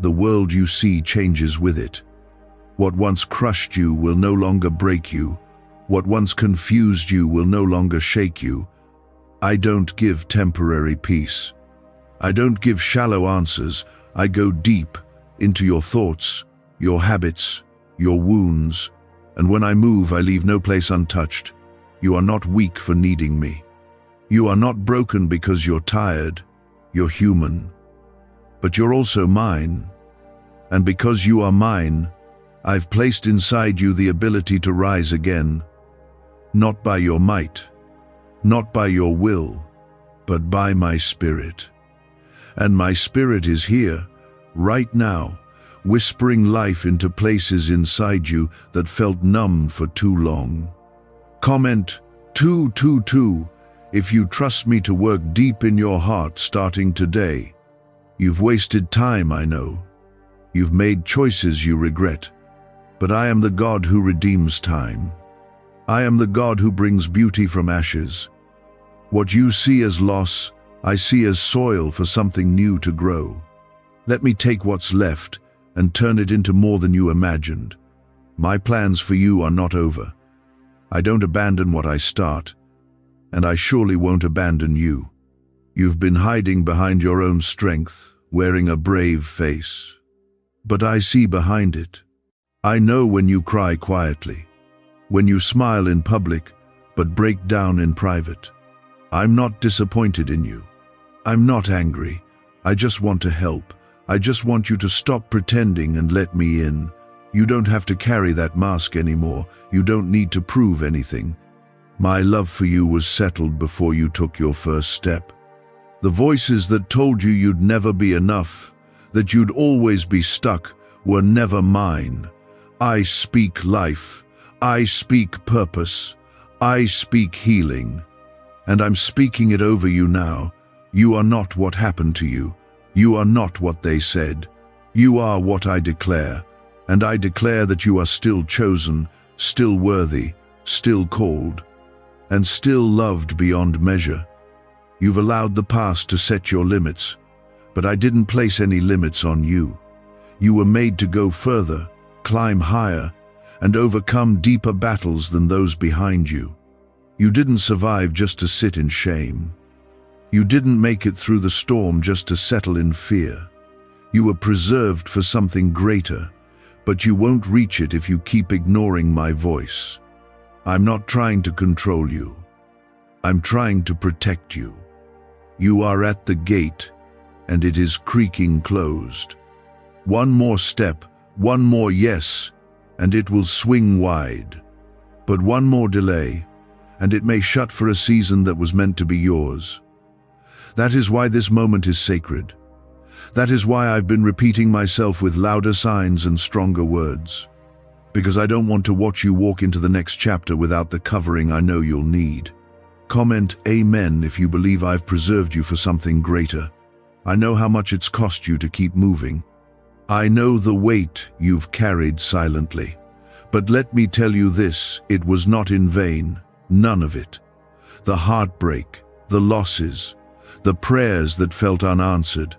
the world you see changes with it. What once crushed you will no longer break you. What once confused you will no longer shake you. I don't give temporary peace. I don't give shallow answers. I go deep into your thoughts, your habits, your wounds. And when I move, I leave no place untouched. You are not weak for needing me. You are not broken because you're tired. You're human. But you're also mine. And because you are mine, I've placed inside you the ability to rise again, not by your might, not by your will, but by my spirit. And my spirit is here, right now, whispering life into places inside you that felt numb for too long. Comment 222 if you trust me to work deep in your heart starting today. You've wasted time, I know. You've made choices you regret. But I am the God who redeems time. I am the God who brings beauty from ashes. What you see as loss, I see as soil for something new to grow. Let me take what's left and turn it into more than you imagined. My plans for you are not over. I don't abandon what I start, and I surely won't abandon you. You've been hiding behind your own strength, wearing a brave face. But I see behind it. I know when you cry quietly. when you smile in public but break down in private. I'm not disappointed in you. I'm not angry. I just want to help. I just want you to stop pretending and let me in. You don't have to carry that mask anymore. You don't need to prove anything. My love for you was settled before you took your first step. The voices that told you you'd never be enough, that you'd always be stuck, were never mine. I speak life. I speak purpose. I speak healing. And I'm speaking it over you now. You are not what happened to you. You are not what they said. You are what I declare. And I declare that you are still chosen, still worthy, still called, and still loved beyond measure. You've allowed the past to set your limits, but I didn't place any limits on you. You were made to go further, climb higher, and overcome deeper battles than those behind you. You didn't survive just to sit in shame. You didn't make it through the storm just to settle in fear. You were preserved for something greater, but you won't reach it if you keep ignoring my voice. I'm not trying to control you. I'm trying to protect you. You are at the gate, and it is creaking closed. One more step, one more yes, and it will swing wide. But one more delay, and it may shut for a season that was meant to be yours. That is why this moment is sacred. That is why I've been repeating myself with louder signs and stronger words. Because I don't want to watch you walk into the next chapter without the covering I know you'll need. Comment Amen if you believe I've preserved you for something greater. I know how much it's cost you to keep moving. I know the weight you've carried silently. But let me tell you this, it was not in vain, none of it. The heartbreak, the losses, the prayers that felt unanswered.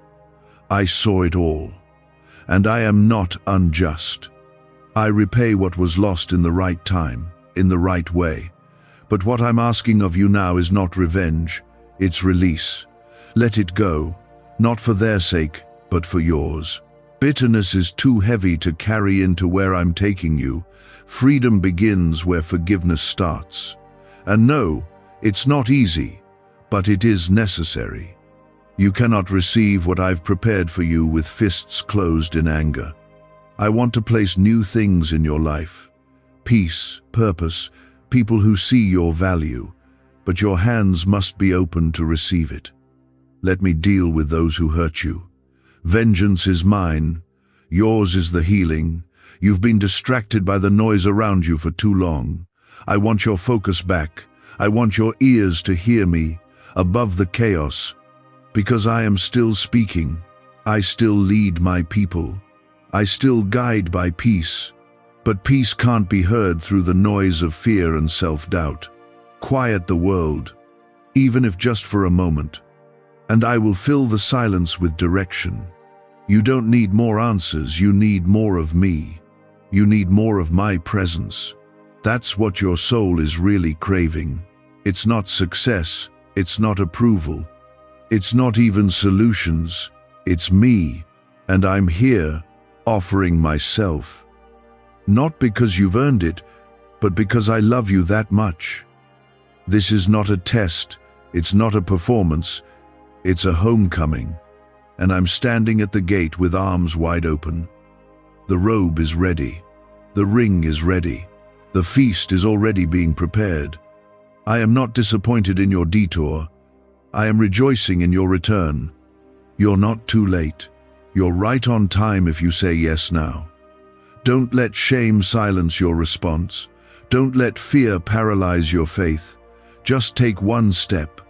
I saw it all, and I am not unjust. I repay what was lost in the right time, in the right way. But what I'm asking of you now is not revenge, it's release. Let it go, not for their sake, but for yours. Bitterness is too heavy to carry into where I'm taking you. Freedom begins where forgiveness starts. And no, it's not easy, but it is necessary. You cannot receive what I've prepared for you with fists closed in anger. I want to place new things in your life. Peace, purpose, people who see your value, but your hands must be open to receive it. Let me deal with those who hurt you. Vengeance is mine. Yours is the healing. You've been distracted by the noise around you for too long. I want your focus back. I want your ears to hear me, above the chaos. Because I am still speaking. I still lead my people. I still guide by peace. But peace can't be heard through the noise of fear and self-doubt. Quiet the world, even if just for a moment, and I will fill the silence with direction. You don't need more answers, you need more of me. You need more of my presence. That's what your soul is really craving. It's not success, it's not approval, it's not even solutions, it's me, and I'm here, offering myself. Not because you've earned it, but because I love you that much. This is not a test, it's not a performance, it's a homecoming, and I'm standing at the gate with arms wide open. The robe is ready, the ring is ready, the feast is already being prepared. I am not disappointed in your detour, I am rejoicing in your return. You're not too late, you're right on time if you say yes now. Don't let shame silence your response. Don't let fear paralyze your faith. Just take one step.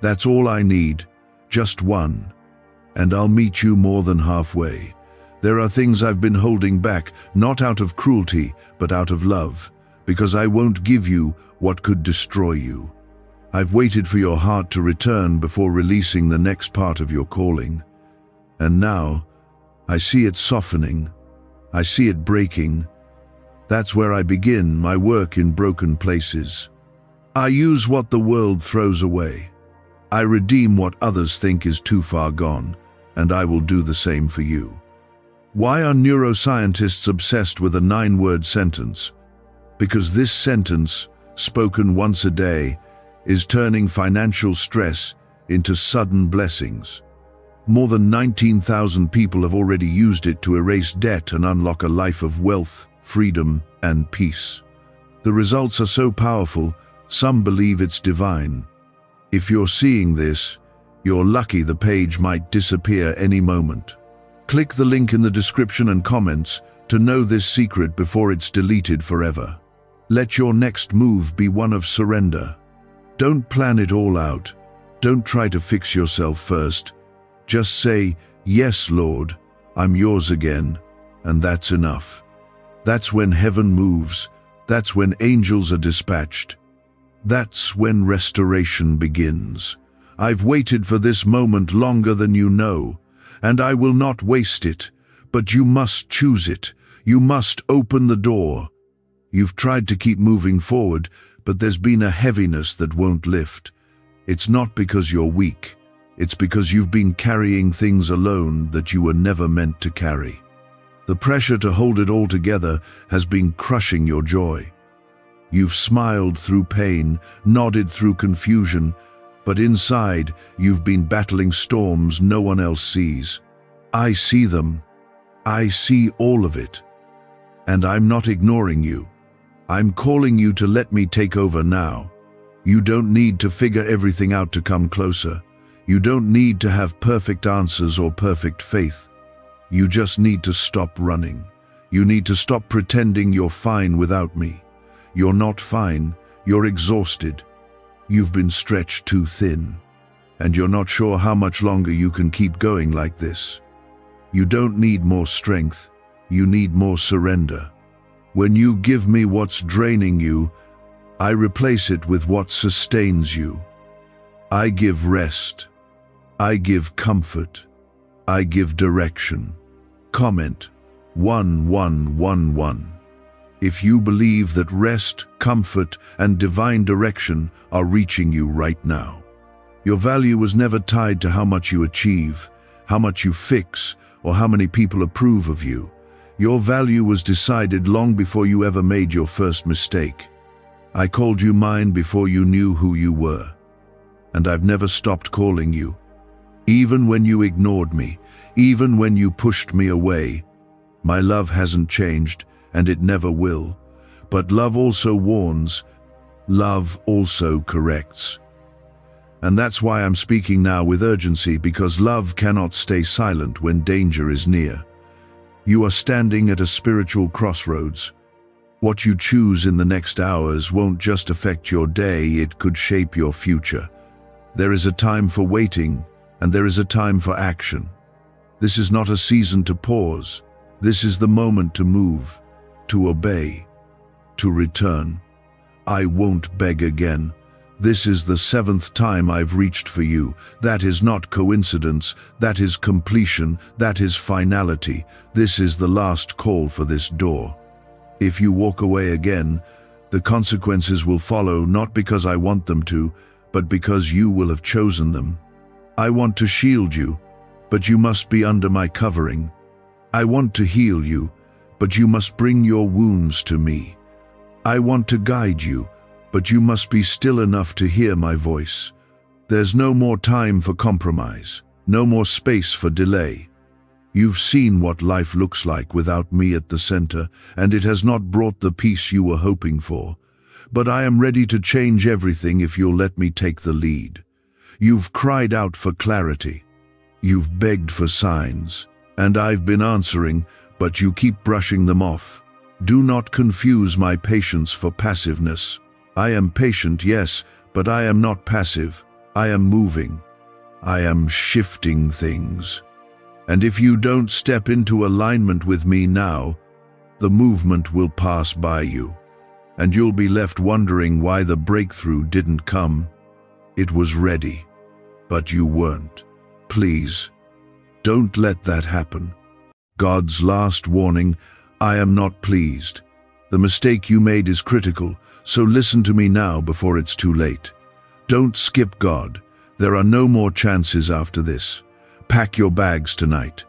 That's all I need, just one. And I'll meet you more than halfway. There are things I've been holding back, not out of cruelty, but out of love, because I won't give you what could destroy you. I've waited for your heart to return before releasing the next part of your calling. And now, I see it softening. I see it breaking. That's where I begin my work in broken places. I use what the world throws away. I redeem what others think is too far gone, and I will do the same for you. Why are neuroscientists obsessed with a 9-word sentence? Because this sentence, spoken once a day, is turning financial stress into sudden blessings. More than 19,000 people have already used it to erase debt and unlock a life of wealth, freedom, and peace. The results are so powerful, some believe it's divine. If you're seeing this, you're lucky. The page might disappear any moment. Click the link in the description and comments to know this secret before it's deleted forever. Let your next move be one of surrender. Don't plan it all out. Don't try to fix yourself first. Just say, "Yes, Lord, I'm yours again," and that's enough. That's when heaven moves. That's when angels are dispatched. That's when restoration begins. I've waited for this moment longer than you know, and I will not waste it. But you must choose it. You must open the door. You've tried to keep moving forward, but there's been a heaviness that won't lift. It's not because you're weak. It's because you've been carrying things alone that you were never meant to carry. The pressure to hold it all together has been crushing your joy. You've smiled through pain, nodded through confusion, but inside you've been battling storms no one else sees. I see them. I see all of it. And I'm not ignoring you. I'm calling you to let me take over now. You don't need to figure everything out to come closer. You don't need to have perfect answers or perfect faith. You just need to stop running. You need to stop pretending you're fine without me. You're not fine. You're exhausted. You've been stretched too thin. And you're not sure how much longer you can keep going like this. You don't need more strength. You need more surrender. When you give me what's draining you, I replace it with what sustains you. I give rest. I give comfort. I give direction. Comment 1111. If you believe that rest, comfort, and divine direction are reaching you right now. Your value was never tied to how much you achieve, how much you fix, or how many people approve of you. Your value was decided long before you ever made your first mistake. I called you mine before you knew who you were. And I've never stopped calling you. Even when you ignored me, even when you pushed me away, my love hasn't changed, and it never will. But love also warns. Love also corrects. And that's why I'm speaking now with urgency, because love cannot stay silent when danger is near. You are standing at a spiritual crossroads. What you choose in the next hours won't just affect your day, it could shape your future. There is a time for waiting, and there is a time for action. This is not a season to pause. This is the moment to move, to obey, to return. I won't beg again. This is the 7th time I've reached for you. That is not coincidence. That is completion. That is finality. This is the last call for this door. If you walk away again, the consequences will follow, not because I want them to, but because you will have chosen them. I want to shield you, but you must be under my covering. I want to heal you, but you must bring your wounds to me. I want to guide you, but you must be still enough to hear my voice. There's no more time for compromise, no more space for delay. You've seen what life looks like without me at the center, and it has not brought the peace you were hoping for. But I am ready to change everything if you'll let me take the lead. You've cried out for clarity. You've begged for signs, and I've been answering, but you keep brushing them off. Do not confuse my patience for passiveness. I am patient, yes, but I am not passive. I am moving. I am shifting things. And if you don't step into alignment with me now, the movement will pass by you, and you'll be left wondering why the breakthrough didn't come. It was ready, but you weren't. Please, don't let that happen. God's last warning: I am not pleased. The mistake you made is critical, so listen to me now before it's too late. Don't skip God. There are no more chances after this. Pack your bags tonight.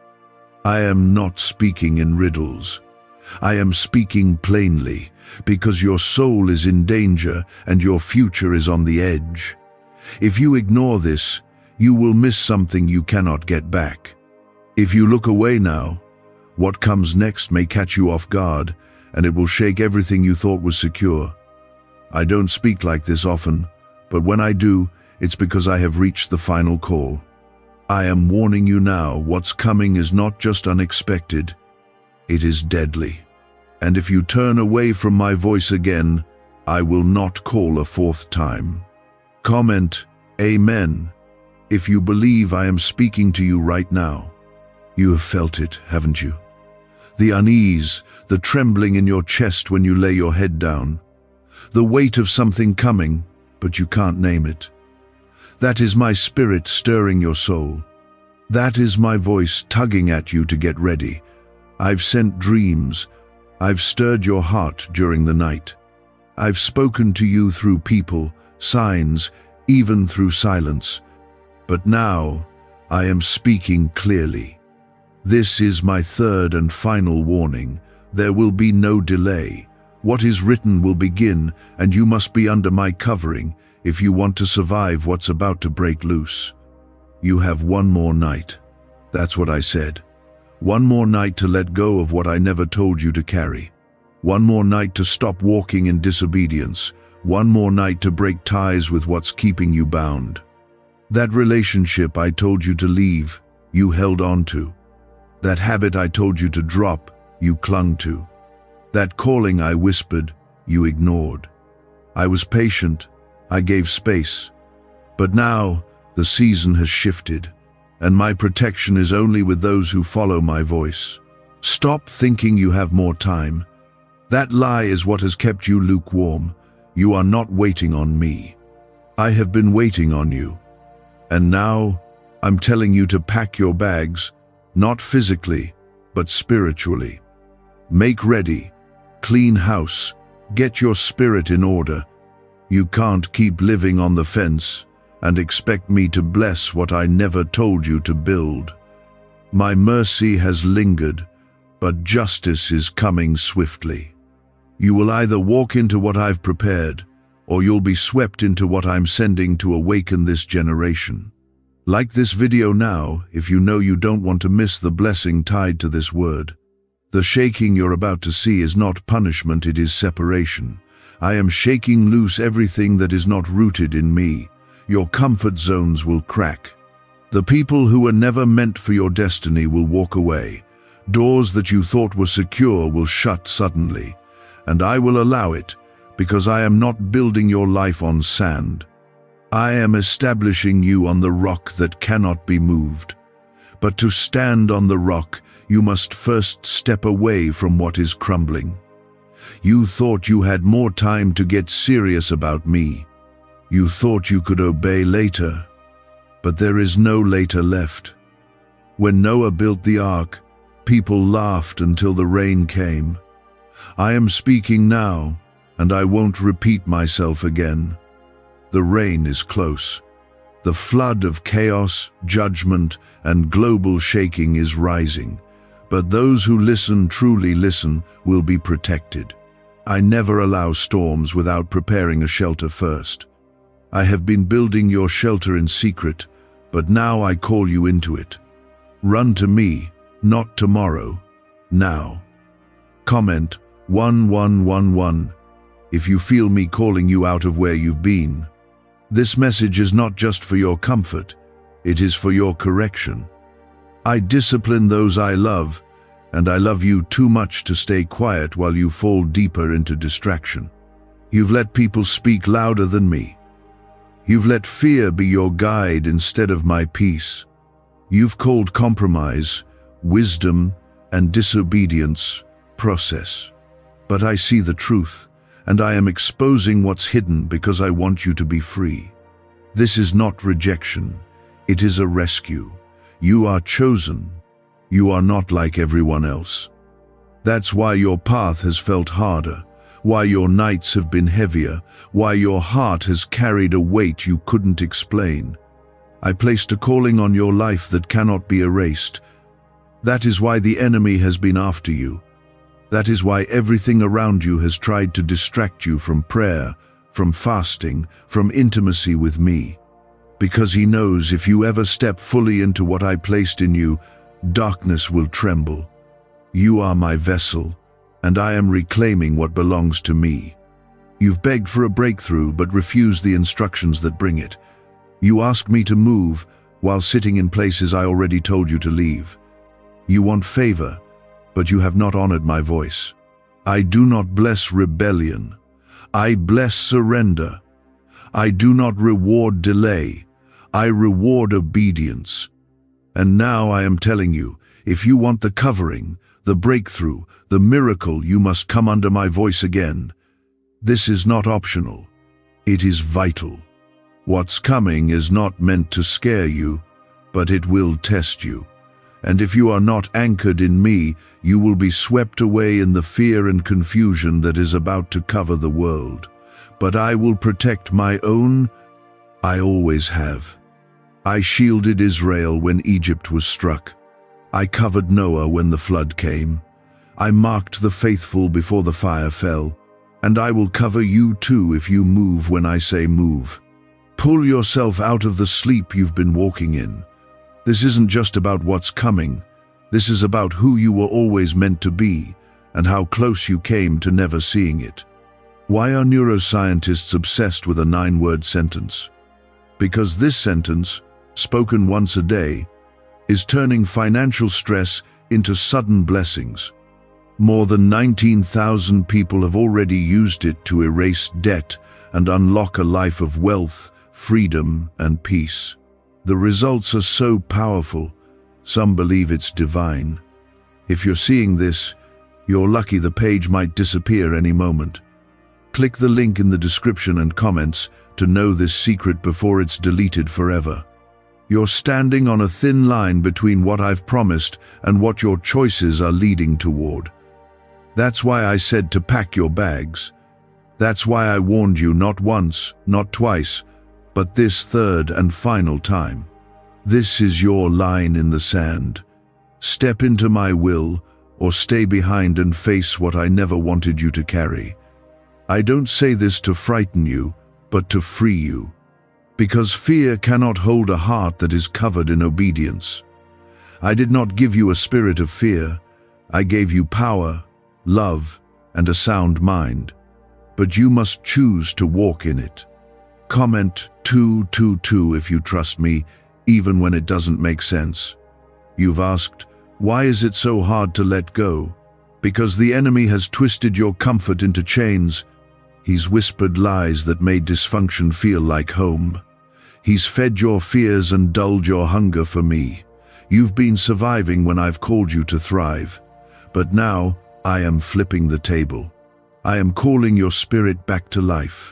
I am not speaking in riddles. I am speaking plainly, because your soul is in danger and your future is on the edge. If you ignore this, you will miss something you cannot get back. If you look away now, what comes next may catch you off guard, and it will shake everything you thought was secure. I don't speak like this often, but when I do, it's because I have reached the final call. I am warning you now, what's coming is not just unexpected, it is deadly. And if you turn away from my voice again, I will not call a fourth time. Comment, Amen, if you believe I am speaking to you right now. You have felt it, haven't you? The unease, the trembling in your chest when you lay your head down. The weight of something coming, but you can't name it. That is my spirit stirring your soul. That is my voice tugging at you to get ready. I've sent dreams. I've stirred your heart during the night. I've spoken to you through people, signs, even through silence. But now, I am speaking clearly. This is my third and final warning. There will be no delay. What is written will begin, and you must be under my covering if you want to survive what's about to break loose. You have one more night. That's what I said. One more night to let go of what I never told you to carry. One more night to stop walking in disobedience. One more night to break ties with what's keeping you bound. That relationship I told you to leave, you held on to. That habit I told you to drop, you clung to. That calling I whispered, you ignored. I was patient, I gave space. But now, the season has shifted, and my protection is only with those who follow my voice. Stop thinking you have more time. That lie is what has kept you lukewarm. You are not waiting on me. I have been waiting on you. And now, I'm telling you to pack your bags, not physically, but spiritually. Make ready, clean house, get your spirit in order. You can't keep living on the fence and expect me to bless what I never told you to build. My mercy has lingered, but justice is coming swiftly. You will either walk into what I've prepared, or you'll be swept into what I'm sending to awaken this generation. Like this video now if you know you don't want to miss the blessing tied to this word. The shaking you're about to see is not punishment, it is separation. I am shaking loose everything that is not rooted in me. Your comfort zones will crack. The people who were never meant for your destiny will walk away. Doors that you thought were secure will shut suddenly. And I will allow it, because I am not building your life on sand. I am establishing you on the rock that cannot be moved. But to stand on the rock, you must first step away from what is crumbling. You thought you had more time to get serious about me. You thought you could obey later, but there is no later left. When Noah built the ark, people laughed until the rain came. I am speaking now, and I won't repeat myself again. The rain is close. The flood of chaos, judgment, and global shaking is rising, but those who listen, truly listen, will be protected. I never allow storms without preparing a shelter first. I have been building your shelter in secret, but now I call you into it. Run to me, not tomorrow, now. Comment 1111 if you feel me calling you out of where you've been. This message is not just for your comfort, it is for your correction. I discipline those I love, and I love you too much to stay quiet while you fall deeper into distraction. You've let people speak louder than me. You've let fear be your guide instead of my peace. You've called compromise, wisdom, and disobedience process. But I see the truth, and I am exposing what's hidden because I want you to be free. This is not rejection, it is a rescue. You are chosen. You are not like everyone else. That's why your path has felt harder, why your nights have been heavier, why your heart has carried a weight you couldn't explain. I placed a calling on your life that cannot be erased. That is why the enemy has been after you. That is why everything around you has tried to distract you from prayer, from fasting, from intimacy with me. Because he knows if you ever step fully into what I placed in you, darkness will tremble. You are my vessel, and I am reclaiming what belongs to me. You've begged for a breakthrough but refused the instructions that bring it. You ask me to move while sitting in places I already told you to leave. You want favor, but you have not honored my voice. I do not bless rebellion. I bless surrender. I do not reward delay. I reward obedience. And now I am telling you, if you want the covering, the breakthrough, the miracle, you must come under my voice again. This is not optional. It is vital. What's coming is not meant to scare you, but it will test you. And if you are not anchored in me, you will be swept away in the fear and confusion that is about to cover the world. But I will protect my own. I always have. I shielded Israel when Egypt was struck. I covered Noah when the flood came. I marked the faithful before the fire fell. And I will cover you too if you move when I say move. Pull yourself out of the sleep you've been walking in. This isn't just about what's coming. This is about who you were always meant to be and how close you came to never seeing it. Why are neuroscientists obsessed with a 9-word sentence? Because this sentence, spoken once a day, is turning financial stress into sudden blessings. More than 19,000 people have already used it to erase debt and unlock a life of wealth, freedom, and peace. The results are so powerful, some believe it's divine. If you're seeing this, you're lucky. The page might disappear any moment. Click the link in the description and comments to know this secret before it's deleted forever. You're standing on a thin line between what I've promised and what your choices are leading toward. That's why I said to pack your bags. That's why I warned you not once, not twice, but this third and final time. This is your line in the sand. Step into my will, or stay behind and face what I never wanted you to carry. I don't say this to frighten you, but to free you. Because fear cannot hold a heart that is covered in obedience. I did not give you a spirit of fear. I gave you power, love, and a sound mind. But you must choose to walk in it. Comment 222 if you trust me, even when it doesn't make sense. You've asked, why is it so hard to let go? Because the enemy has twisted your comfort into chains. He's whispered lies that made dysfunction feel like home. He's fed your fears and dulled your hunger for me. You've been surviving when I've called you to thrive. But now, I am flipping the table. I am calling your spirit back to life.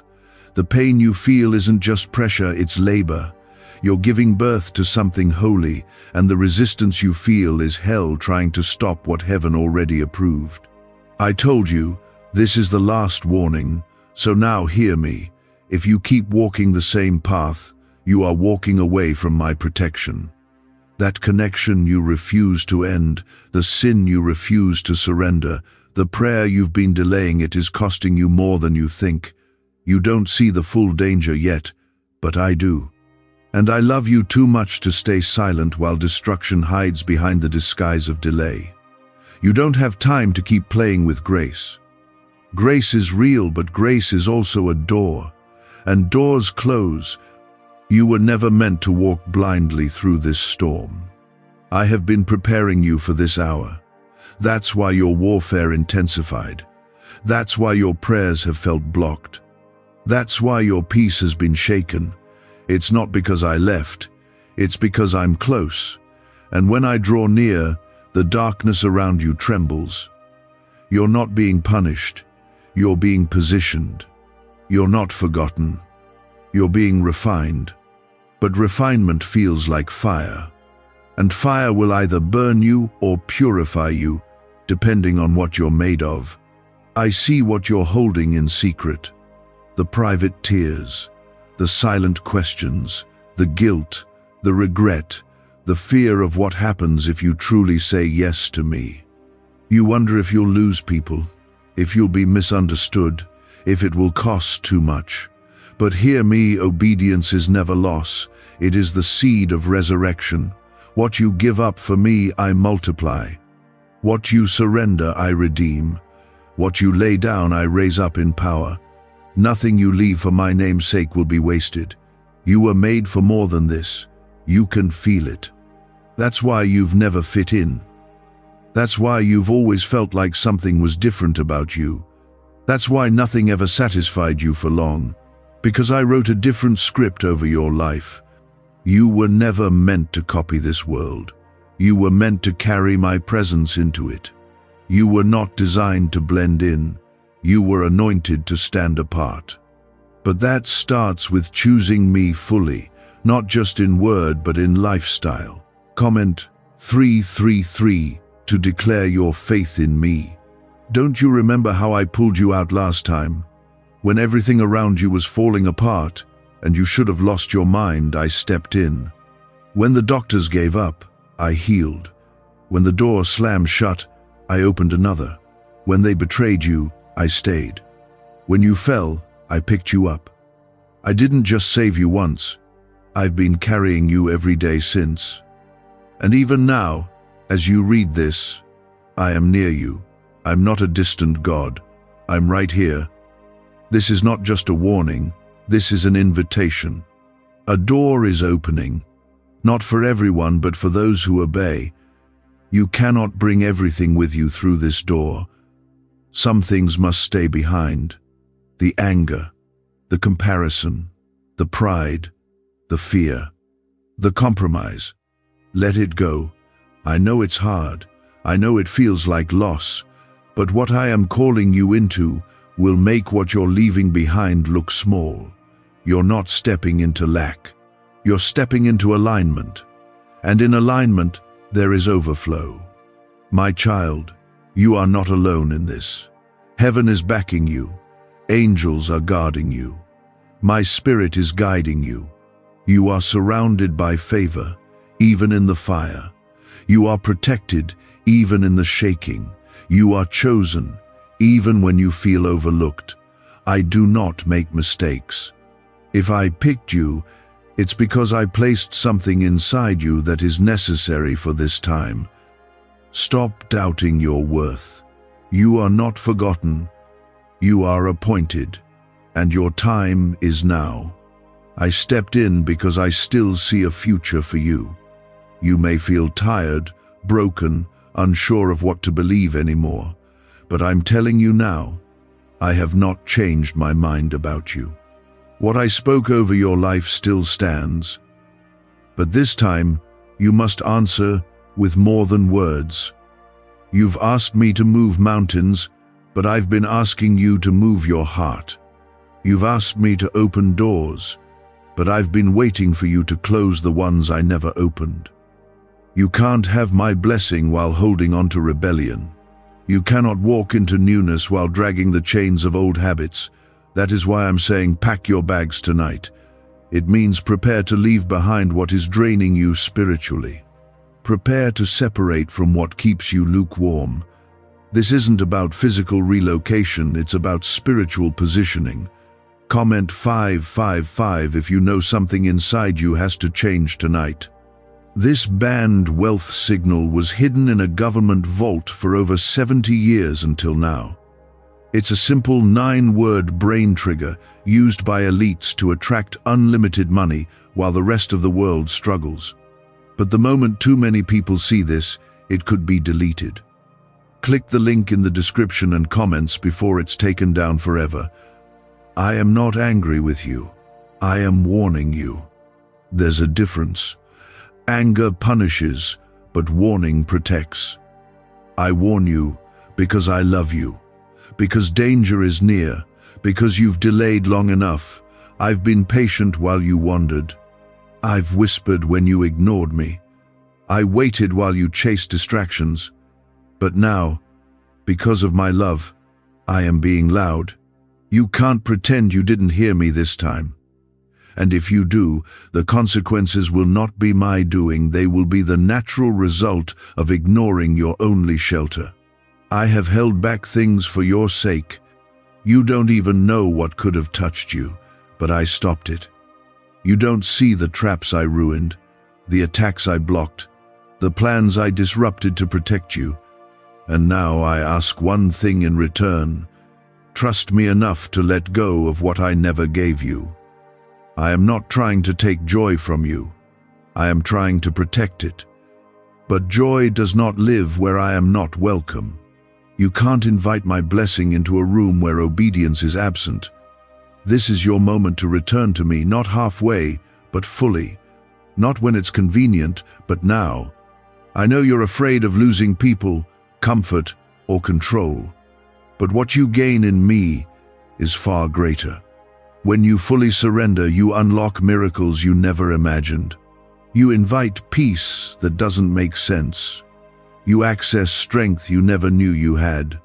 The pain you feel isn't just pressure, it's labor. You're giving birth to something holy, and the resistance you feel is hell trying to stop what heaven already approved. I told you, this is the last warning, so now hear me. If you keep walking the same path, you are walking away from my protection. That connection you refuse to end, the sin you refuse to surrender, the prayer you've been delaying, it is costing you more than you think. You don't see the full danger yet, but I do. And I love you too much to stay silent while destruction hides behind the disguise of delay. You don't have time to keep playing with grace. Grace is real, but grace is also a door. And doors close. You were never meant to walk blindly through this storm. I have been preparing you for this hour. That's why your warfare intensified. That's why your prayers have felt blocked. That's why your peace has been shaken. It's not because I left, it's because I'm close. And when I draw near, the darkness around you trembles. You're not being punished, you're being positioned. You're not forgotten, you're being refined. But refinement feels like fire. And fire will either burn you or purify you, depending on what you're made of. I see what you're holding in secret. The private tears, the silent questions, the guilt, the regret, the fear of what happens if you truly say yes to me. You wonder if you'll lose people, if you'll be misunderstood, if it will cost too much. But hear me, obedience is never loss. It is the seed of resurrection. What you give up for me, I multiply. What you surrender, I redeem. What you lay down, I raise up in power. Nothing you leave for my name's sake will be wasted. You were made for more than this. You can feel it. That's why you've never fit in. That's why you've always felt like something was different about you. That's why nothing ever satisfied you for long. Because I wrote a different script over your life. You were never meant to copy this world. You were meant to carry my presence into it. You were not designed to blend in. You were anointed to stand apart. But that starts with choosing me fully, not just in word but in lifestyle. Comment 333 to declare your faith in me. Don't you remember how I pulled you out last time? When everything around you was falling apart and you should have lost your mind, I stepped in. When the doctors gave up, I healed. When the door slammed shut, I opened another. When they betrayed you, I stayed. When you fell, I picked you up. I didn't just save you once. I've been carrying you every day since. And even now, as you read this, I am near you. I'm not a distant God. I'm right here. This is not just a warning. This is an invitation. A door is opening, not for everyone, but for those who obey. You cannot bring everything with you through this door. Some things must stay behind. The anger, the comparison, the pride, the fear, the compromise. Let it go. I know it's hard. I know it feels like loss. But what I am calling you into will make what you're leaving behind look small. You're not stepping into lack. You're stepping into alignment. And in alignment, there is overflow. My child, you are not alone in this. Heaven is backing you. Angels are guarding you. My spirit is guiding you. You are surrounded by favor, even in the fire. You are protected, even in the shaking. You are chosen, even when you feel overlooked. I do not make mistakes. If I picked you, it's because I placed something inside you that is necessary for this time. Stop doubting your worth. You are not forgotten. You are appointed, and your time is now. I stepped in because I still see a future for you. You may feel tired, broken, unsure of what to believe anymore, but I'm telling you now, I have not changed my mind about you. What I spoke over your life still stands, but this time you must answer with more than words. You've asked me to move mountains, but I've been asking you to move your heart. You've asked me to open doors, but I've been waiting for you to close the ones I never opened. You can't have my blessing while holding on to rebellion. You cannot walk into newness while dragging the chains of old habits. That is why I'm saying pack your bags tonight. It means prepare to leave behind what is draining you spiritually. Prepare to separate from what keeps you lukewarm. This isn't about physical relocation, it's about spiritual positioning. Comment 555 if you know something inside you has to change tonight. This banned wealth signal was hidden in a government vault for over 70 years until now. It's a simple 9-word brain trigger used by elites to attract unlimited money while the rest of the world struggles. But the moment too many people see this, it could be deleted. Click the link in the description and comments before it's taken down forever. I am not angry with you. I am warning you. There's a difference. Anger punishes, but warning protects. I warn you because I love you, because danger is near, because you've delayed long enough. I've been patient while you wandered. I've whispered when you ignored me. I waited while you chased distractions. But now, because of my love, I am being loud. You can't pretend you didn't hear me this time. And if you do, the consequences will not be my doing, they will be the natural result of ignoring your only shelter. I have held back things for your sake. You don't even know what could have touched you, but I stopped it. You don't see the traps I ruined, the attacks I blocked, the plans I disrupted to protect you. And now I ask one thing in return. Trust me enough to let go of what I never gave you. I am not trying to take joy from you. I am trying to protect it. But joy does not live where I am not welcome. You can't invite my blessing into a room where obedience is absent. This is your moment to return to me, not halfway, but fully. Not when it's convenient, but now. I know you're afraid of losing people, comfort, or control. But what you gain in me is far greater. When you fully surrender, you unlock miracles you never imagined. You invite peace that doesn't make sense. You access strength you never knew you had.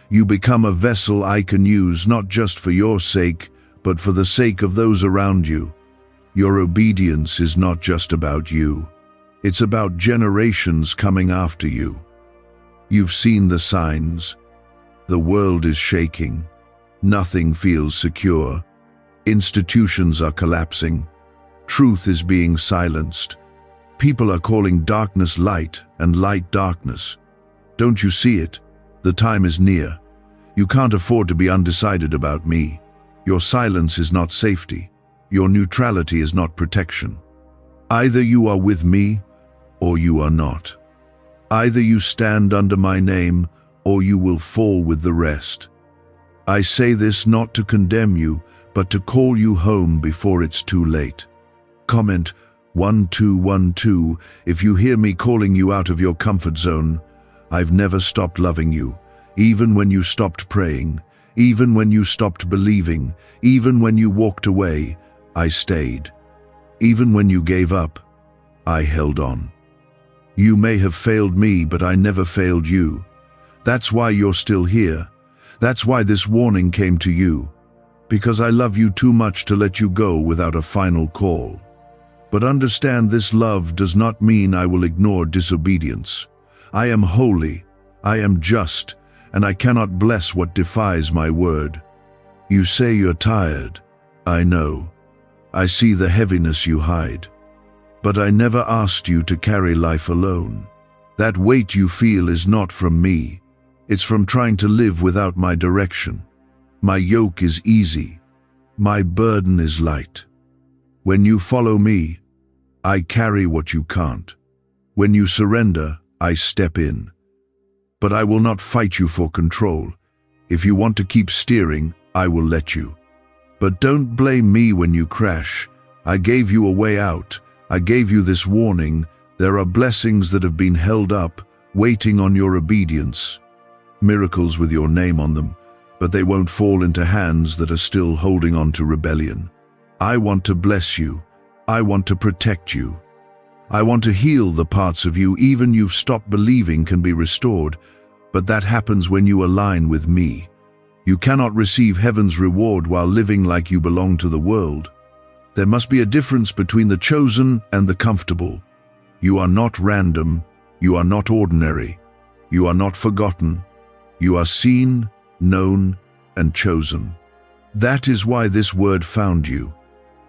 You become a vessel I can use not just for your sake, but for the sake of those around you. Your obedience is not just about you. It's about generations coming after you. You've seen the signs. The world is shaking. Nothing feels secure. Institutions are collapsing. Truth is being silenced. People are calling darkness light and light darkness. Don't you see it? The time is near. You can't afford to be undecided about me. Your silence is not safety. Your neutrality is not protection. Either you are with me or you are not. Either you stand under my name or you will fall with the rest. I say this not to condemn you, but to call you home before it's too late. Comment 1212 if you hear me calling you out of your comfort zone. I've never stopped loving you, even when you stopped praying, even when you stopped believing, even when you walked away, I stayed. Even when you gave up, I held on. You may have failed me, but I never failed you. That's why you're still here. That's why this warning came to you. Because I love you too much to let you go without a final call. But understand, this love does not mean I will ignore disobedience. I am holy, I am just, and I cannot bless what defies my word. You say you're tired. I know. I see the heaviness you hide. But I never asked you to carry life alone. That weight you feel is not from me. It's from trying to live without my direction. My yoke is easy. My burden is light. When you follow me, I carry what you can't. When you surrender, I step in. But I will not fight you for control. If you want to keep steering, I will let you. But don't blame me when you crash. I gave you a way out. I gave you this warning. There are blessings that have been held up, waiting on your obedience. Miracles with your name on them, but they won't fall into hands that are still holding on to rebellion. I want to bless you. I want to protect you. I want to heal the parts of you even you've stopped believing can be restored, but that happens when you align with me. You cannot receive heaven's reward while living like you belong to the world. There must be a difference between the chosen and the comfortable. You are not random. You are not ordinary. You are not forgotten. You are seen, known, and chosen. That is why this word found you.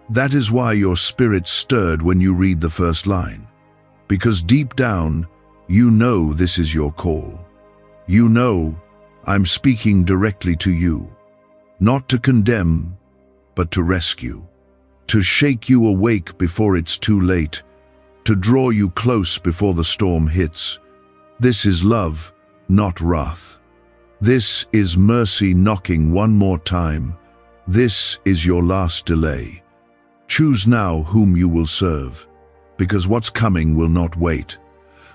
That is why your spirit stirred when you read the first line. Because deep down, you know this is your call. You know I'm speaking directly to you. Not to condemn, but to rescue. To shake you awake before it's too late. To draw you close before the storm hits. This is love, not wrath. This is mercy knocking one more time. This is your last delay. Choose now whom you will serve, because what's coming will not wait.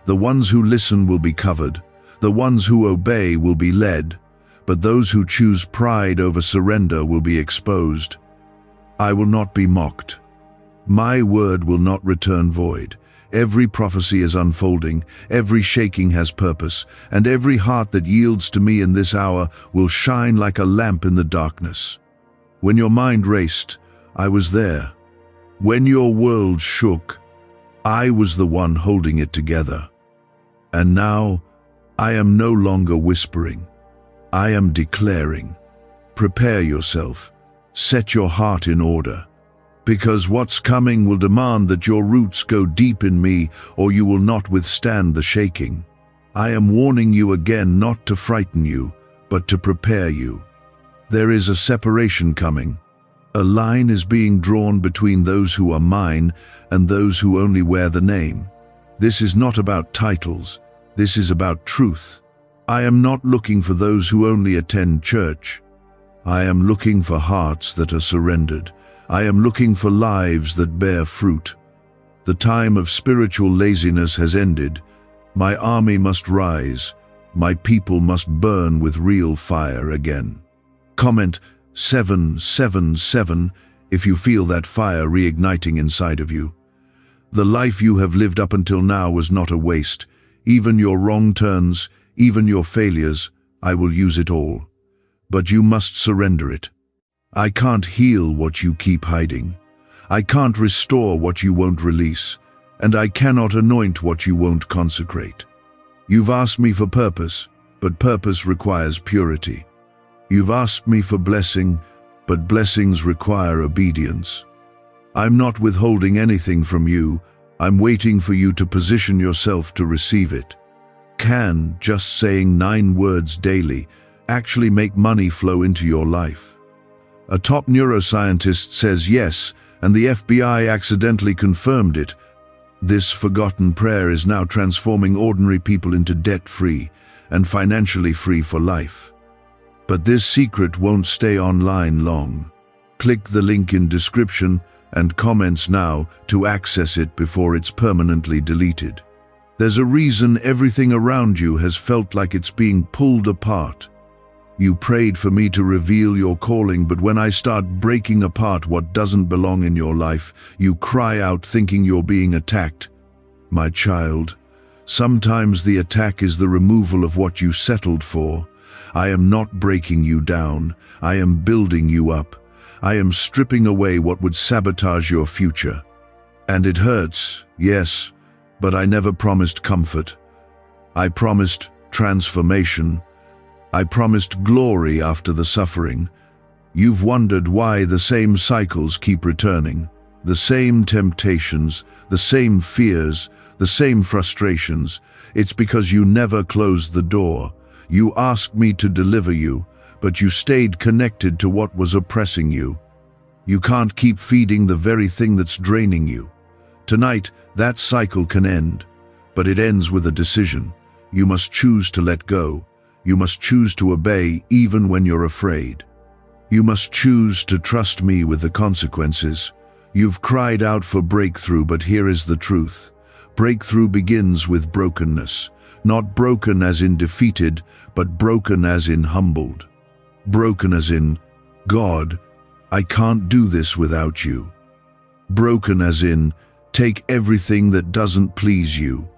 The ones who listen will be covered. The ones who obey will be led, but those who choose pride over surrender will be exposed. I will not be mocked. My word will not return void. Every prophecy is unfolding, every shaking has purpose, and every heart that yields to me in this hour will shine like a lamp in the darkness. When your mind raced, I was there. When your world shook, I was the one holding it together. And now, I am no longer whispering. I am declaring. Prepare yourself. Set your heart in order. Because what's coming will demand that your roots go deep in me, or you will not withstand the shaking. I am warning you again, not to frighten you, but to prepare you. There is a separation coming. A line is being drawn between those who are mine and those who only wear the name. This is not about titles. This is about truth. I am not looking for those who only attend church. I am looking for hearts that are surrendered. I am looking for lives that bear fruit. The time of spiritual laziness has ended. My army must rise. My people must burn with real fire again. Comment 777 if you feel that fire reigniting inside of you. The life you have lived up until now was not a waste. Even your wrong turns, even your failures, I will use it all. But you must surrender it. I can't heal what you keep hiding. I can't restore what you won't release. And I cannot anoint what you won't consecrate. You've asked me for purpose, but purpose requires purity. You've asked me for blessing, but blessings require obedience. I'm not withholding anything from you. I'm waiting for you to position yourself to receive it. Can just saying 9 words daily actually make money flow into your life? A top neuroscientist says yes, and the FBI accidentally confirmed it. This forgotten prayer is now transforming ordinary people into debt-free and financially free for life. But this secret won't stay online long. Click the link in description and comments now to access it before it's permanently deleted. There's a reason everything around you has felt like it's being pulled apart. You prayed for me to reveal your calling, but when I start breaking apart what doesn't belong in your life, you cry out thinking you're being attacked. My child, sometimes the attack is the removal of what you settled for. I am not breaking you down. I am building you up. I am stripping away what would sabotage your future. And it hurts, yes, but I never promised comfort. I promised transformation. I promised glory after the suffering. You've wondered why the same cycles keep returning. The same temptations, the same fears, the same frustrations. It's because you never closed the door. You asked me to deliver you, but you stayed connected to what was oppressing you. You can't keep feeding the very thing that's draining you. Tonight, that cycle can end, but it ends with a decision. You must choose to let go. You must choose to obey even when you're afraid. You must choose to trust me with the consequences. You've cried out for breakthrough, but here is the truth. Breakthrough begins with brokenness. Not broken as in defeated, but broken as in humbled. Broken as in, God, I can't do this without you. Broken as in, take everything that doesn't please you.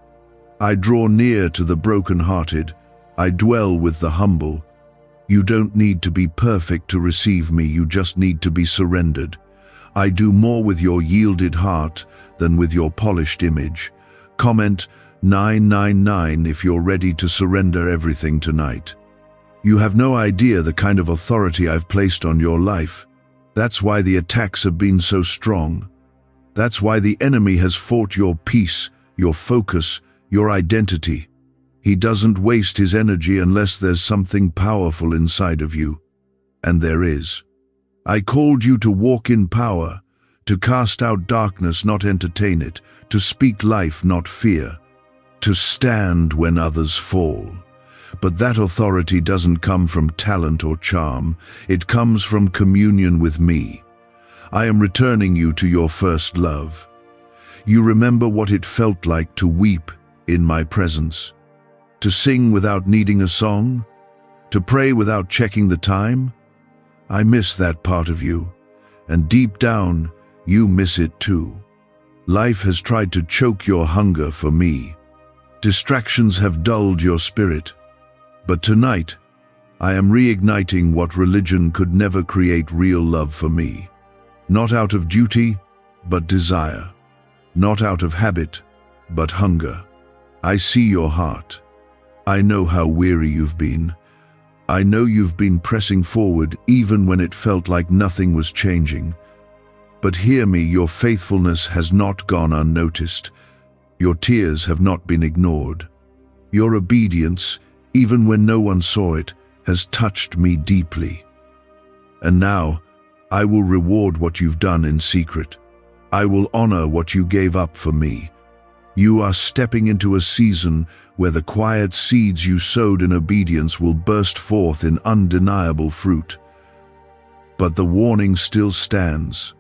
I draw near to the broken-hearted. I dwell with the humble. You don't need to be perfect to receive me, you just need to be surrendered. I do more with your yielded heart than with your polished image. Comment 999 if you're ready to surrender everything tonight. You have no idea the kind of authority I've placed on your life. That's why the attacks have been so strong. That's why the enemy has fought your peace, your focus, your identity. He doesn't waste his energy unless there's something powerful inside of you. And there is. I called you to walk in power, to cast out darkness, not entertain it, to speak life, not fear, to stand when others fall. But that authority doesn't come from talent or charm. It comes from communion with me. I am returning you to your first love. You remember what it felt like to weep in my presence, to sing without needing a song, to pray without checking the time. I miss that part of you, and deep down, you miss it too. Life has tried to choke your hunger for me. Distractions have dulled your spirit. But tonight, I am reigniting what religion could never create: real love for me. Not out of duty, but desire. Not out of habit, but hunger. I see your heart. I know how weary you've been. I know you've been pressing forward even when it felt like nothing was changing. But hear me, your faithfulness has not gone unnoticed. Your tears have not been ignored. Your obedience, even when no one saw it, has touched me deeply. And now, I will reward what you've done in secret. I will honor what you gave up for me. You are stepping into a season where the quiet seeds you sowed in obedience will burst forth in undeniable fruit. But the warning still stands.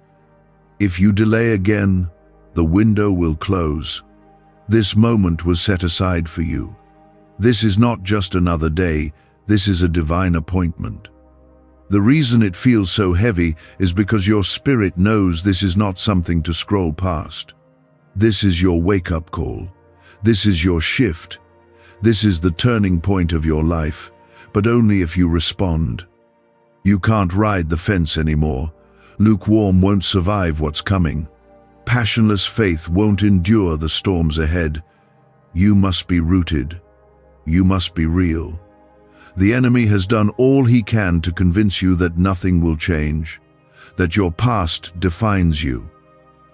If you delay again, the window will close. This moment was set aside for you. This is not just another day, this is a divine appointment. The reason it feels so heavy is because your spirit knows this is not something to scroll past. This is your wake-up call. This is your shift. This is the turning point of your life, but only if you respond. You can't ride the fence anymore. Lukewarm won't survive what's coming. Passionless faith won't endure the storms ahead. You must be rooted. You must be real. The enemy has done all he can to convince you that nothing will change, that your past defines you,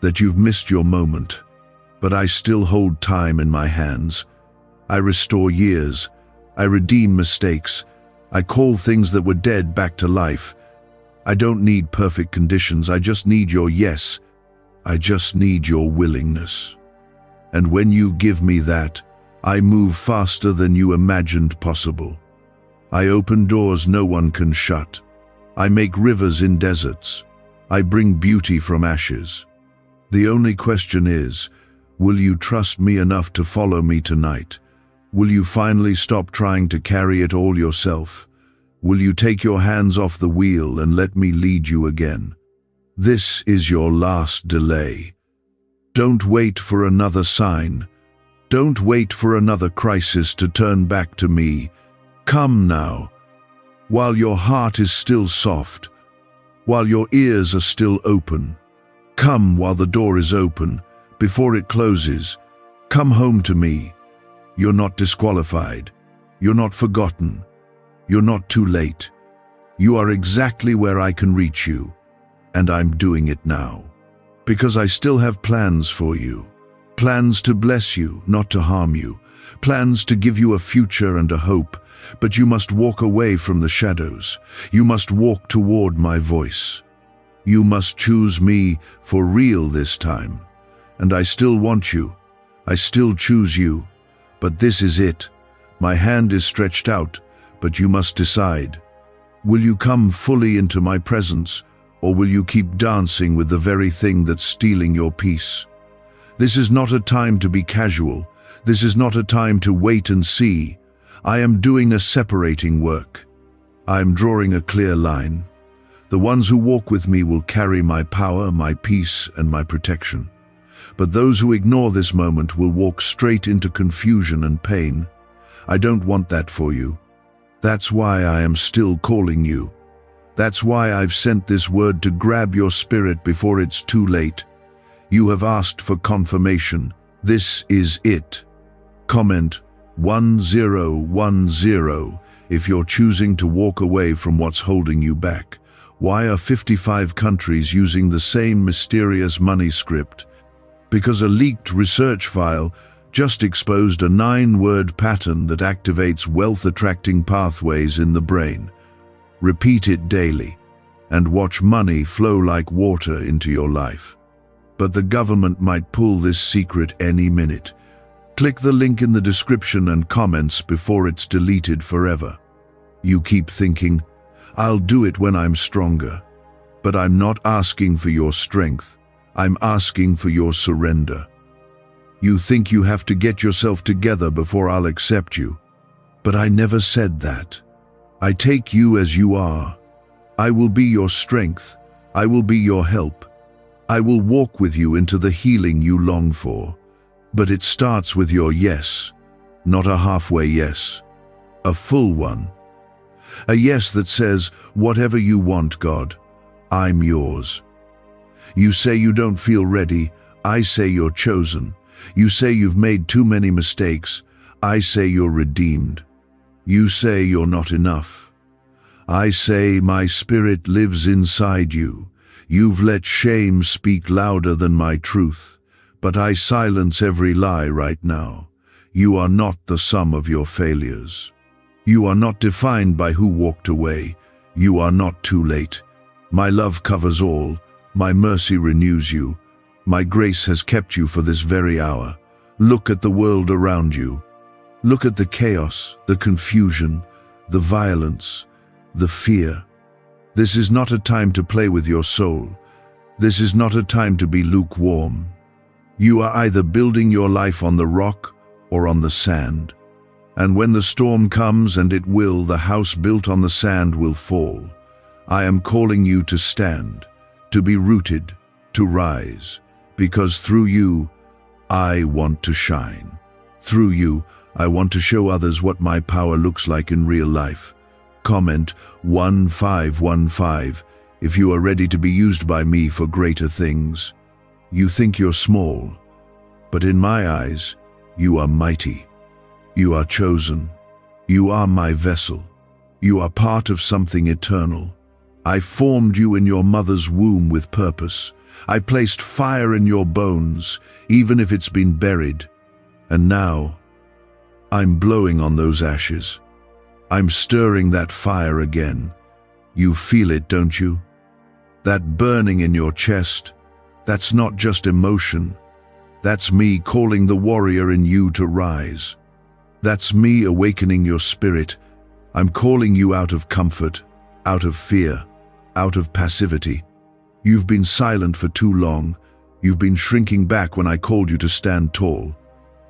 that you've missed your moment. But I still hold time in my hands. I restore years. I redeem mistakes. I call things that were dead back to life. I don't need perfect conditions. I just need your yes. I just need your willingness. And when you give me that, I move faster than you imagined possible. I open doors no one can shut. I make rivers in deserts. I bring beauty from ashes. The only question is, will you trust me enough to follow me tonight? Will you finally stop trying to carry it all yourself? Will you take your hands off the wheel and let me lead you again? This is your last delay. Don't wait for another sign. Don't wait for another crisis to turn back to me. Come now, while your heart is still soft, while your ears are still open. Come while the door is open, before it closes. Come home to me. You're not disqualified. You're not forgotten. You're not too late. You are exactly where I can reach you, and I'm doing it now. Because I still have plans for you. Plans to bless you, not to harm you. Plans to give you a future and a hope. But you must walk away from the shadows. You must walk toward my voice. You must choose me for real this time. And I still want you. I still choose you. But this is it. My hand is stretched out, but you must decide. Will you come fully into my presence, or will you keep dancing with the very thing that's stealing your peace? This is not a time to be casual. This is not a time to wait and see. I am doing a separating work. I am drawing a clear line. The ones who walk with me will carry my power, my peace, and my protection. But those who ignore this moment will walk straight into confusion and pain. I don't want that for you. That's why I am still calling you. That's why I've sent this word to grab your spirit before it's too late. You have asked for confirmation. This is it. Comment 1010 if you're choosing to walk away from what's holding you back. Why are 55 countries using the same mysterious money script? Because a leaked research file just exposed a 9-word pattern that activates wealth-attracting pathways in the brain. Repeat it daily, and watch money flow like water into your life. But the government might pull this secret any minute. Click the link in the description and comments before it's deleted forever. You keep thinking, I'll do it when I'm stronger. But I'm not asking for your strength. I'm asking for your surrender. You think you have to get yourself together before I'll accept you. But I never said that. I take you as you are. I will be your strength. I will be your help. I will walk with you into the healing you long for. But it starts with your yes, not a halfway yes, a full one. A yes that says, whatever you want, God, I'm yours. You say you don't feel ready. I say you're chosen. You say you've made too many mistakes. I say you're redeemed. You say you're not enough. I say my spirit lives inside you. You've let shame speak louder than my truth, but I silence every lie right now. You are not the sum of your failures. You are not defined by who walked away. You are not too late. My love covers all. My mercy renews you. My grace has kept you for this very hour. Look at the world around you. Look at the chaos, the confusion, the violence, the fear. This is not a time to play with your soul. This is not a time to be lukewarm. You are either building your life on the rock or on the sand. And when the storm comes, and it will, the house built on the sand will fall. I am calling you to stand, to be rooted, to rise, because through you, I want to shine. Through you, I want to show others what my power looks like in real life. Comment 1515 if you are ready to be used by me for greater things. You think you're small, but in my eyes, you are mighty. You are chosen. You are my vessel. You are part of something eternal. I formed you in your mother's womb with purpose. I placed fire in your bones, even if it's been buried. And now, I'm blowing on those ashes. I'm stirring that fire again. You feel it, don't you? That burning in your chest, that's not just emotion. That's me calling the warrior in you to rise. That's me awakening your spirit. I'm calling you out of comfort, out of fear, out of passivity. You've been silent for too long. You've been shrinking back when I called you to stand tall.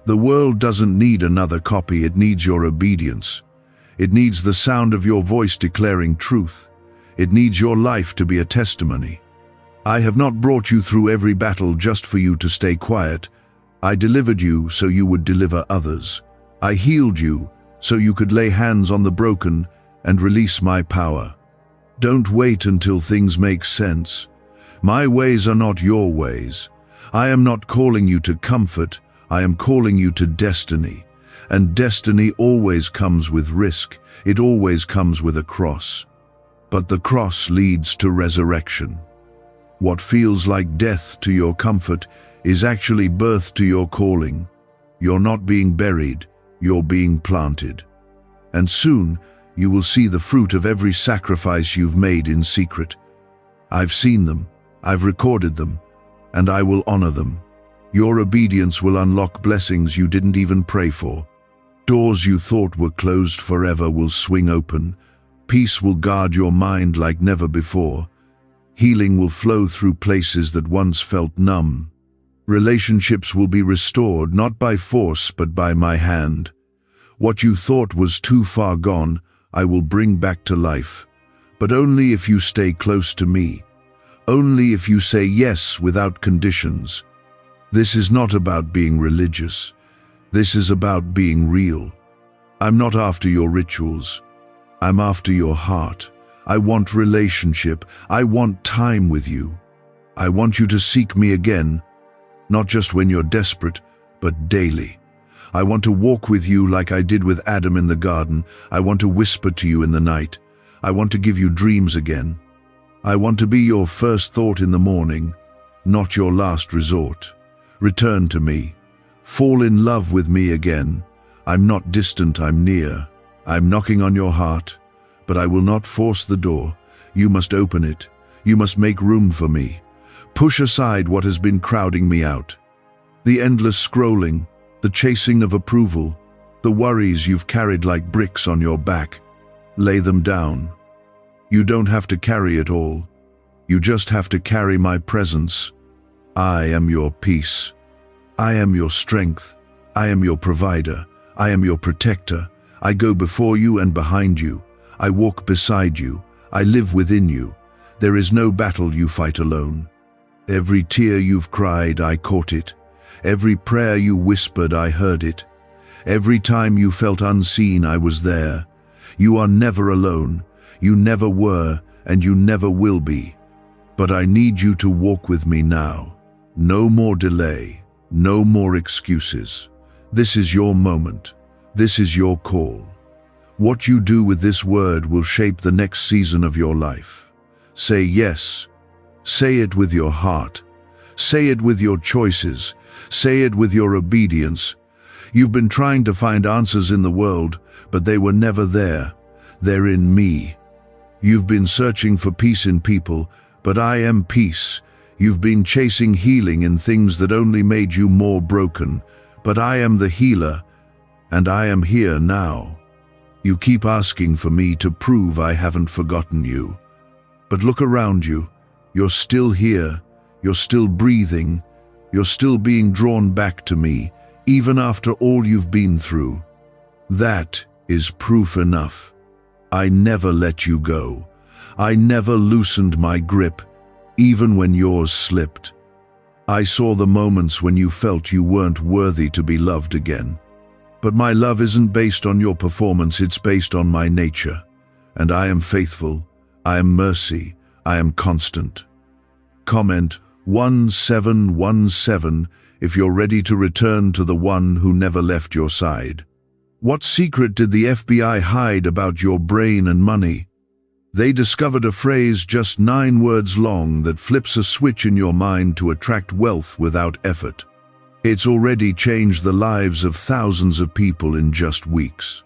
The world doesn't need another copy, it needs your obedience. It needs the sound of your voice declaring truth. It needs your life to be a testimony. I have not brought you through every battle just for you to stay quiet. I delivered you so you would deliver others. I healed you so you could lay hands on the broken and release my power. Don't wait until things make sense. My ways are not your ways. I am not calling you to comfort, I am calling you to destiny. And destiny always comes with risk. It always comes with a cross. But the cross leads to resurrection. What feels like death to your comfort is actually birth to your calling. You're not being buried, you're being planted. And soon, you will see the fruit of every sacrifice you've made in secret. I've seen them, I've recorded them, and I will honor them. Your obedience will unlock blessings you didn't even pray for. Doors you thought were closed forever will swing open. Peace will guard your mind like never before. Healing will flow through places that once felt numb. Relationships will be restored, not by force, but by my hand. What you thought was too far gone, I will bring back to life. But only if you stay close to me. Only if you say yes without conditions. This is not about being religious. This is about being real. I'm not after your rituals. I'm after your heart. I want relationship. I want time with you. I want you to seek me again, not just when you're desperate, but daily. I want to walk with you like I did with Adam in the garden. I want to whisper to you in the night. I want to give you dreams again. I want to be your first thought in the morning, not your last resort. Return to me. Fall in love with me again. I'm not distant, I'm near. I'm knocking on your heart, but I will not force the door. You must open it. You must make room for me. Push aside what has been crowding me out. The endless scrolling, the chasing of approval, the worries you've carried like bricks on your back. Lay them down. You don't have to carry it all. You just have to carry my presence. I am your peace. I am your strength. I am your provider. I am your protector. I go before you and behind you. I walk beside you. I live within you. There is no battle you fight alone. Every tear you've cried, I caught it. Every prayer you whispered, I heard it. Every time you felt unseen, I was there. You are never alone. You never were, and you never will be. But I need you to walk with me now. No more delay. No more excuses. This is your moment. This is your call. What you do with this word will shape the next season of your life. Say yes. Say it with your heart. Say it with your choices. Say it with your obedience. You've been trying to find answers in the world, but they were never there. They're in me. You've been searching for peace in people, but I am peace. You've been chasing healing in things that only made you more broken, but I am the healer, and I am here now. You keep asking for me to prove I haven't forgotten you. But look around you. You're still here. You're still breathing. You're still being drawn back to me, even after all you've been through. That is proof enough. I never let you go. I never loosened my grip, even when yours slipped. I saw the moments when you felt you weren't worthy to be loved again. But my love isn't based on your performance, it's based on my nature. And I am faithful, I am mercy, I am constant. Comment 1717 if you're ready to return to the one who never left your side. What secret did the FBI hide about your brain and money? They discovered a phrase just 9 words long that flips a switch in your mind to attract wealth without effort. It's already changed the lives of thousands of people in just weeks.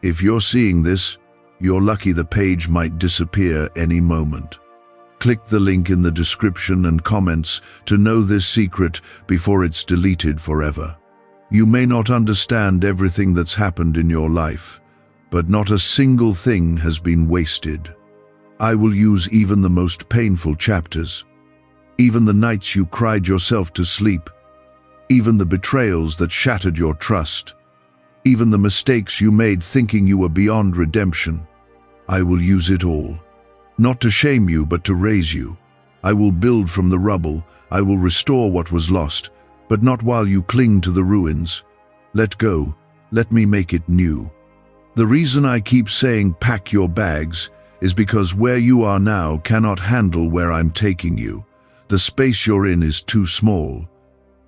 If you're seeing this, you're lucky. The page might disappear any moment. Click the link in the description and comments to know this secret before it's deleted forever. You may not understand everything that's happened in your life, but not a single thing has been wasted. I will use even the most painful chapters, even the nights you cried yourself to sleep, even the betrayals that shattered your trust, even the mistakes you made thinking you were beyond redemption. I will use it all, not to shame you, but to raise you. I will build from the rubble. I will restore what was lost, but not while you cling to the ruins. Let go. Let me make it new. The reason I keep saying pack your bags is because where you are now cannot handle where I'm taking you. The space you're in is too small.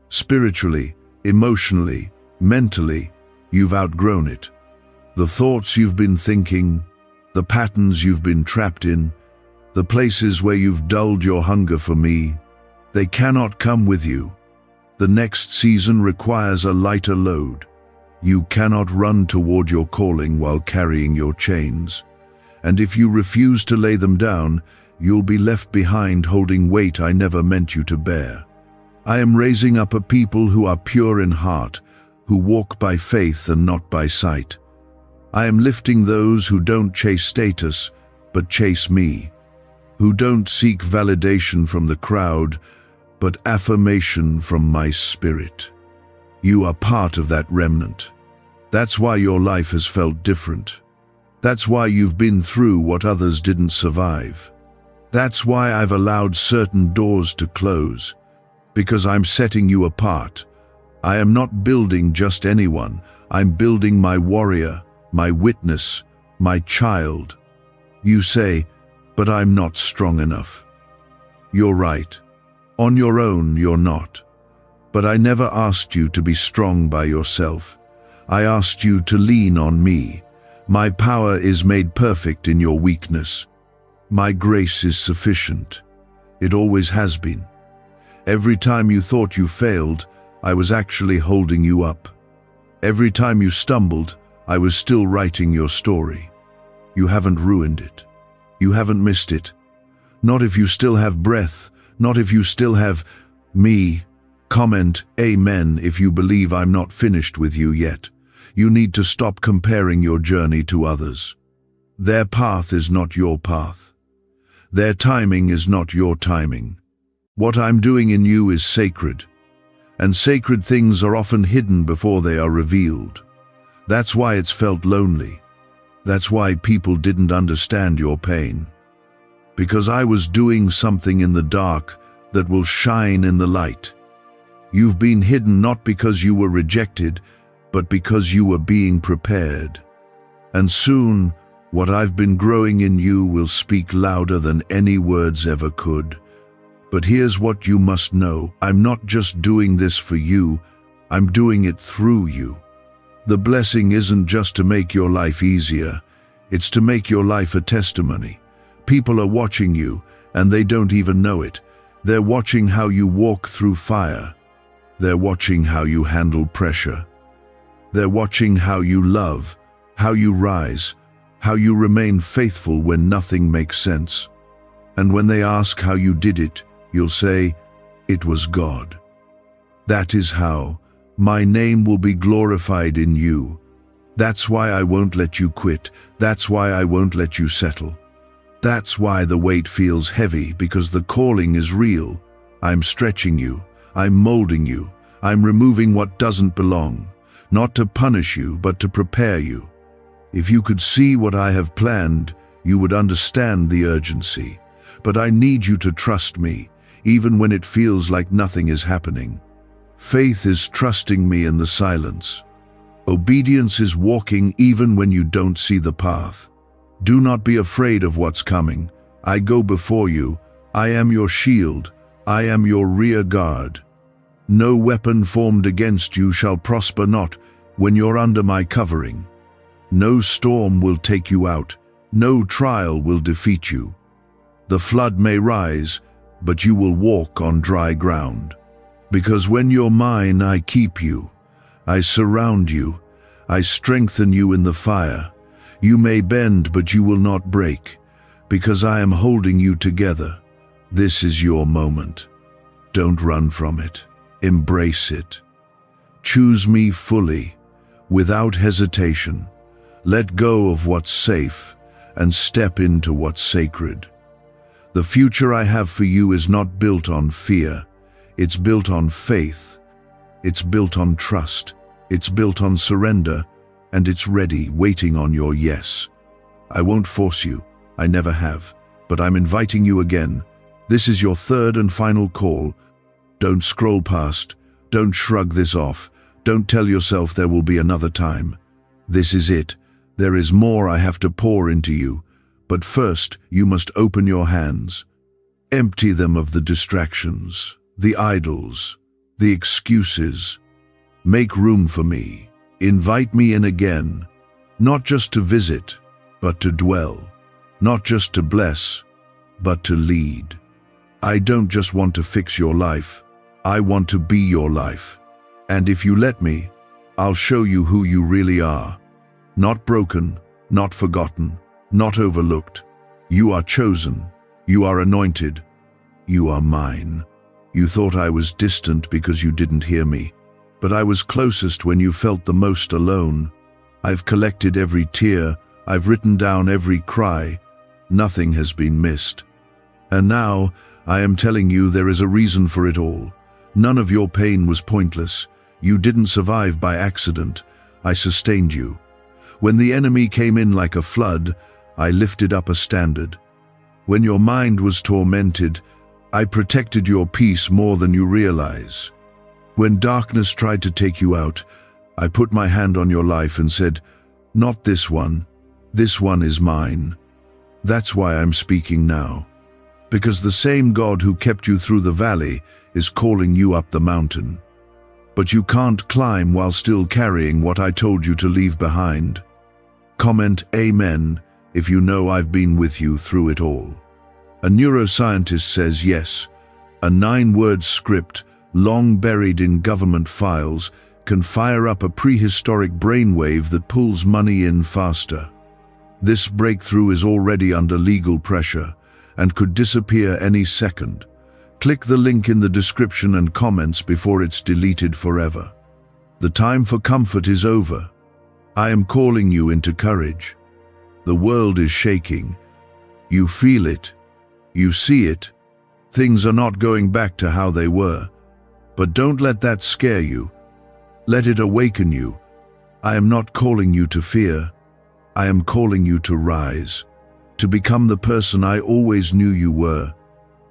Spiritually, emotionally, mentally, you've outgrown it. The thoughts you've been thinking, the patterns you've been trapped in, the places where you've dulled your hunger for me, they cannot come with you. The next season requires a lighter load. You cannot run toward your calling while carrying your chains. And if you refuse to lay them down, you'll be left behind holding weight I never meant you to bear. I am raising up a people who are pure in heart, who walk by faith and not by sight. I am lifting those who don't chase status, but chase me, who don't seek validation from the crowd, but affirmation from my spirit. You are part of that remnant. That's why your life has felt different. That's why you've been through what others didn't survive. That's why I've allowed certain doors to close, because I'm setting you apart. I am not building just anyone. I'm building my warrior, my witness, my child. You say, but I'm not strong enough. You're right. On your own, you're not. But I never asked you to be strong by yourself. I asked you to lean on me. My power is made perfect in your weakness. My grace is sufficient. It always has been. Every time you thought you failed, I was actually holding you up. Every time you stumbled, I was still writing your story. You haven't ruined it. You haven't missed it. Not if you still have breath. Not if you still have me. Comment amen if you believe I'm not finished with you yet. You need to stop comparing your journey to others. Their path is not your path. Their timing is not your timing. What I'm doing in you is sacred, and sacred things are often hidden before they are revealed. That's why it's felt lonely. That's why people didn't understand your pain. Because I was doing something in the dark that will shine in the light. You've been hidden not because you were rejected, but because you were being prepared. And soon, what I've been growing in you will speak louder than any words ever could. But here's what you must know. I'm not just doing this for you, I'm doing it through you. The blessing isn't just to make your life easier, it's to make your life a testimony. People are watching you, and they don't even know it. They're watching how you walk through fire. They're watching how you handle pressure. They're watching how you love, how you rise, how you remain faithful when nothing makes sense. And when they ask how you did it, you'll say, "It was God." That is how my name will be glorified in you. That's why I won't let you quit. That's why I won't let you settle. That's why the weight feels heavy, because the calling is real. I'm stretching you. I'm molding you. I'm removing what doesn't belong, not to punish you, but to prepare you. If you could see what I have planned, you would understand the urgency. But I need you to trust me, even when it feels like nothing is happening. Faith is trusting me in the silence. Obedience is walking even when you don't see the path. Do not be afraid of what's coming. I go before you. I am your shield. I am your rear guard. No weapon formed against you shall prosper, not when you're under my covering. No storm will take you out. No trial will defeat you. The flood may rise, but you will walk on dry ground. Because when you're mine, I keep you. I surround you. I strengthen you in the fire. You may bend, but you will not break, because I am holding you together. This is your moment. Don't run from it. Embrace it. Choose me fully, without hesitation. Let go of what's safe and step into what's sacred. The future I have for you is not built on fear. It's built on faith. It's built on trust. It's built on surrender, and it's ready, waiting on your yes. I won't force you. I never have. But I'm inviting you again. This is your third and final call. Don't scroll past. Don't shrug this off. Don't tell yourself there will be another time. This is it. There is more I have to pour into you. But first, you must open your hands. Empty them of the distractions, the idols, the excuses. Make room for me. Invite me in again, not just to visit, but to dwell. Not just to bless, but to lead. I don't just want to fix your life. I want to be your life. And if you let me, I'll show you who you really are. Not broken, not forgotten, not overlooked. You are chosen. You are anointed. You are mine. You thought I was distant because you didn't hear me. But I was closest when you felt the most alone. I've collected every tear. I've written down every cry. Nothing has been missed. And now, I am telling you there is a reason for it all. None of your pain was pointless. You didn't survive by accident. I sustained you. When the enemy came in like a flood, I lifted up a standard. When your mind was tormented, I protected your peace more than you realize. When darkness tried to take you out, I put my hand on your life and said, "Not this one. This one is mine." That's why I'm speaking now. Because the same God who kept you through the valley is calling you up the mountain. But you can't climb while still carrying what I told you to leave behind. Comment Amen if you know I've been with you through it all. A neuroscientist says yes. A 9-word script, long buried in government files, can fire up a prehistoric brainwave that pulls money in faster. This breakthrough is already under legal pressure and could disappear any second. Click the link in the description and comments before it's deleted forever. The time for comfort is over. I am calling you into courage. The world is shaking. You feel it. You see it. Things are not going back to how they were. But don't let that scare you. Let it awaken you. I am not calling you to fear. I am calling you to rise, to become the person I always knew you were,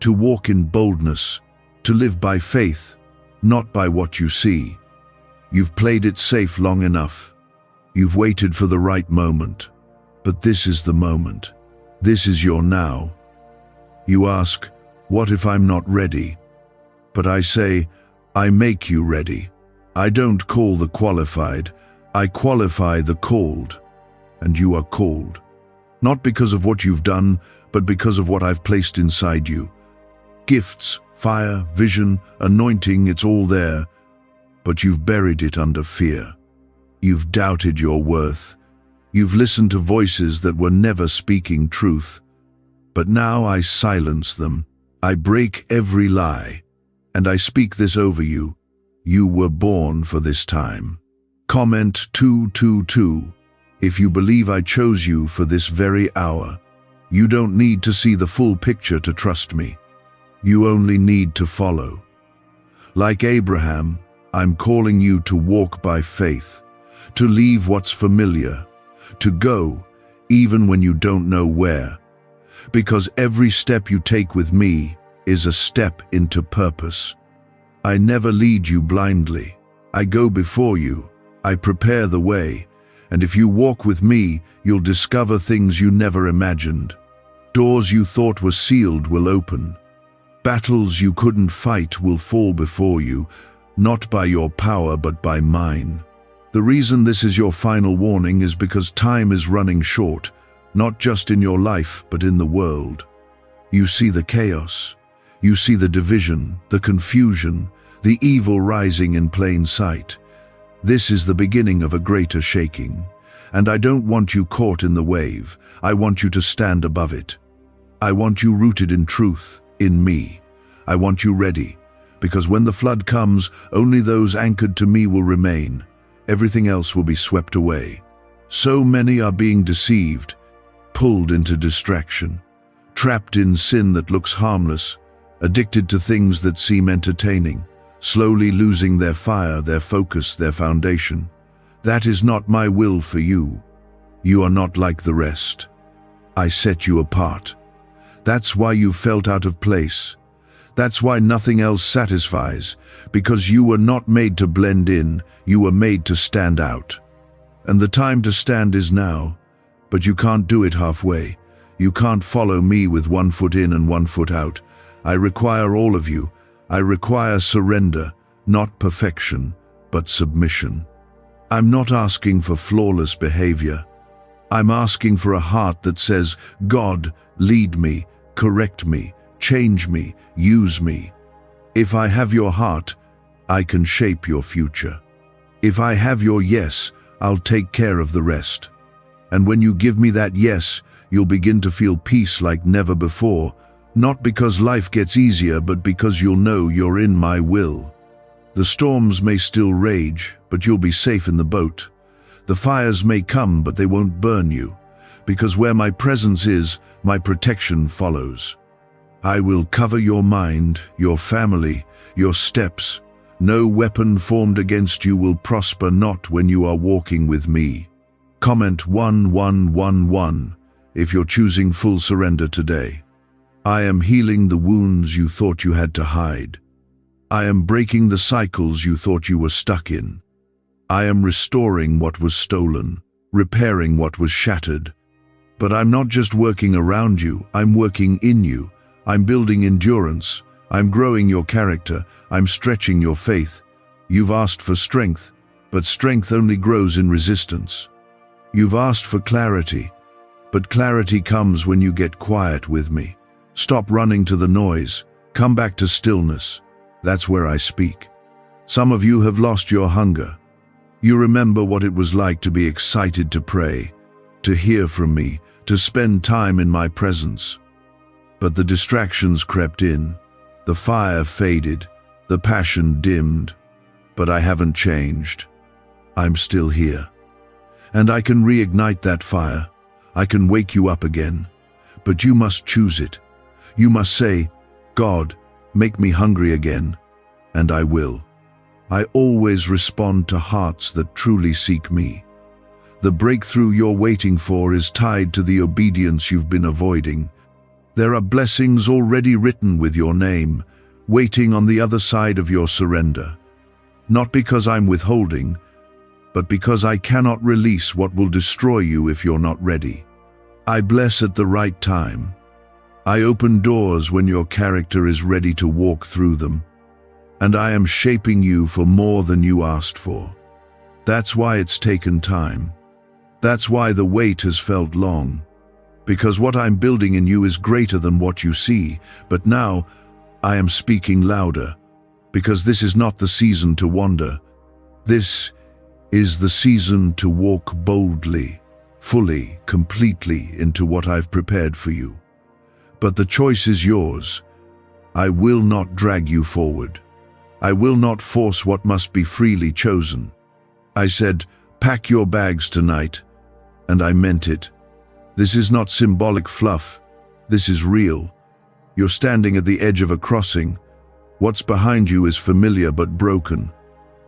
to walk in boldness, to live by faith, not by what you see. You've played it safe long enough. You've waited for the right moment. But this is the moment. This is your now. You ask, what if I'm not ready? But I say, I make you ready. I don't call the qualified. I qualify the called, and you are called. Not because of what you've done, but because of what I've placed inside you. Gifts, fire, vision, anointing, it's all there, but you've buried it under fear. You've doubted your worth. You've listened to voices that were never speaking truth. But now I silence them. I break every lie, and I speak this over you. You were born for this time. Comment 222 if you believe I chose you for this very hour. You don't need to see the full picture to trust me. You only need to follow. Like Abraham, I'm calling you to walk by faith, to leave what's familiar, to go even when you don't know where. Because every step you take with me is a step into purpose. I never lead you blindly. I go before you. I prepare the way. And if you walk with me, you'll discover things you never imagined. Doors you thought were sealed will open. Battles you couldn't fight will fall before you, not by your power but by mine. The reason this is your final warning is because time is running short, not just in your life but in the world. You see the chaos. You see the division, the confusion, the evil rising in plain sight. This is the beginning of a greater shaking, and I don't want you caught in the wave. I want you to stand above it. I want you rooted in truth, in me. I want you ready, because when the flood comes, only those anchored to me will remain. Everything else will be swept away. So many are being deceived, pulled into distraction, trapped in sin that looks harmless, addicted to things that seem entertaining, slowly losing their fire, their focus, their foundation. That is not my will for you. You are not like the rest. I set you apart. That's why you felt out of place. That's why nothing else satisfies, because you were not made to blend in, you were made to stand out. And the time to stand is now, but you can't do it halfway. You can't follow me with 1 foot in and 1 foot out. I require all of you. I require surrender, not perfection, but submission. I'm not asking for flawless behavior. I'm asking for a heart that says, God, lead me, correct me, change me, use me. If I have your heart, I can shape your future. If I have your yes, I'll take care of the rest. And when you give me that yes, you'll begin to feel peace like never before, not because life gets easier, but because you'll know you're in my will. The storms may still rage, but you'll be safe in the boat. The fires may come, but they won't burn you, because where my presence is, my protection follows. I will cover your mind, your family, your steps. No weapon formed against you will prosper, not when you are walking with me. Comment 1111 if you're choosing full surrender today. I am healing the wounds you thought you had to hide. I am breaking the cycles you thought you were stuck in. I am restoring what was stolen, repairing what was shattered. But I'm not just working around you, I'm working in you. I'm building endurance. I'm growing your character. I'm stretching your faith. You've asked for strength, but strength only grows in resistance. You've asked for clarity, but clarity comes when you get quiet with me. Stop running to the noise. Come back to stillness. That's where I speak. Some of you have lost your hunger. You remember what it was like to be excited to pray, to hear from me, to spend time in my presence. But the distractions crept in. The fire faded. The passion dimmed. But I haven't changed. I'm still here. And I can reignite that fire. I can wake you up again. But you must choose it. You must say, God, make me hungry again, and I will. I always respond to hearts that truly seek me. The breakthrough you're waiting for is tied to the obedience you've been avoiding. There are blessings already written with your name, waiting on the other side of your surrender. Not because I'm withholding, but because I cannot release what will destroy you if you're not ready. I bless at the right time. I open doors when your character is ready to walk through them, and I am shaping you for more than you asked for. That's why it's taken time. That's why the wait has felt long. Because what I'm building in you is greater than what you see. But now, I am speaking louder. Because this is not the season to wander. This is the season to walk boldly, fully, completely into what I've prepared for you. But the choice is yours. I will not drag you forward. I will not force what must be freely chosen. I said, pack your bags tonight, and I meant it. This is not symbolic fluff. This is real. You're standing at the edge of a crossing. What's behind you is familiar but broken.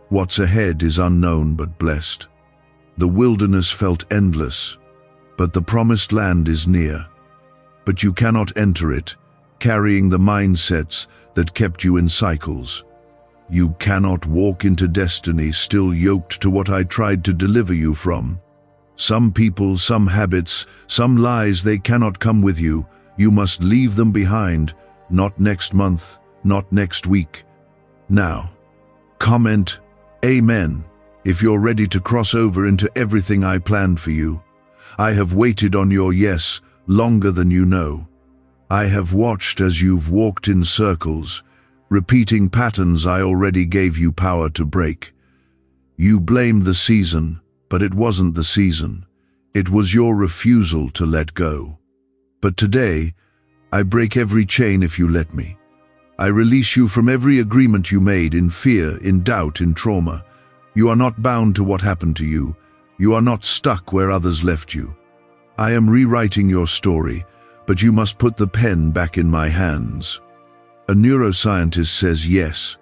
What's ahead is unknown but blessed. The wilderness felt endless, but the promised land is near. But you cannot enter it, carrying the mindsets that kept you in cycles. You cannot walk into destiny still yoked to what I tried to deliver you from. Some people, some habits, some lies, they cannot come with you. You must leave them behind, not next month, not next week. Now, comment Amen if you're ready to cross over into everything I planned for you. I have waited on your yes longer than you know. I have watched as you've walked in circles, repeating patterns I already gave you power to break. You blamed the season, but it wasn't the season. It was your refusal to let go. But today, I break every chain if you let me. I release you from every agreement you made in fear, in doubt, in trauma. You are not bound to what happened to you. You are not stuck where others left you. I am rewriting your story, but you must put the pen back in my hands. A neuroscientist says yes.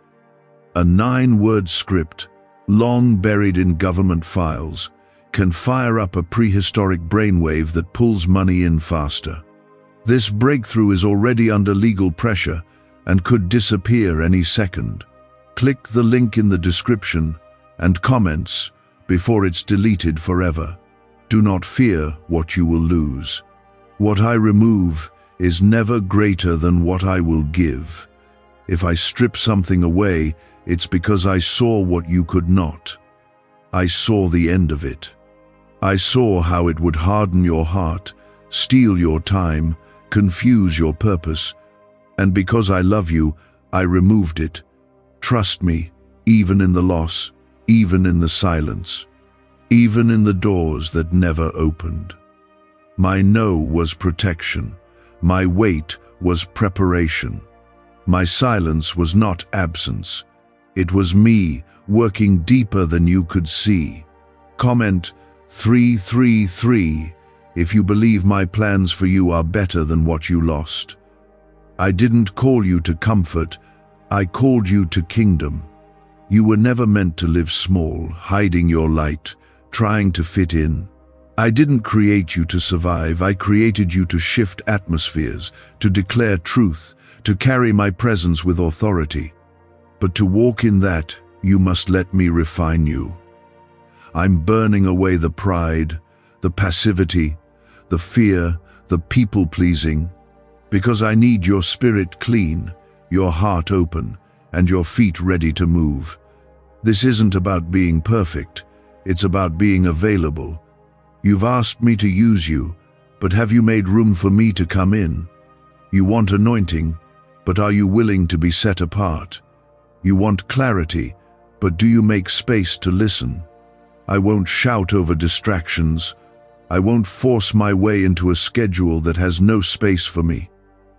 A 9-word script, long buried in government files, can fire up a prehistoric brainwave that pulls money in faster. This breakthrough is already under legal pressure and could disappear any second. Click the link in the description and comments before it's deleted forever. Do not fear what you will lose. What I remove is never greater than what I will give. If I strip something away, it's because I saw what you could not. I saw the end of it. I saw how it would harden your heart, steal your time, confuse your purpose. And because I love you, I removed it. Trust me, even in the loss, even in the silence, even in the doors that never opened. My no was protection. My wait was preparation. My silence was not absence. It was me working deeper than you could see. Comment 333 if you believe my plans for you are better than what you lost. I didn't call you to comfort, I called you to kingdom. You were never meant to live small, hiding your light, trying to fit in. I didn't create you to survive, I created you to shift atmospheres, to declare truth, to carry my presence with authority. But to walk in that, you must let me refine you. I'm burning away the pride, the passivity, the fear, the people-pleasing, because I need your spirit clean, your heart open, and your feet ready to move. This isn't about being perfect, it's about being available. You've asked me to use you, but have you made room for me to come in? You want anointing, but are you willing to be set apart? You want clarity, but do you make space to listen? I won't shout over distractions. I won't force my way into a schedule that has no space for me.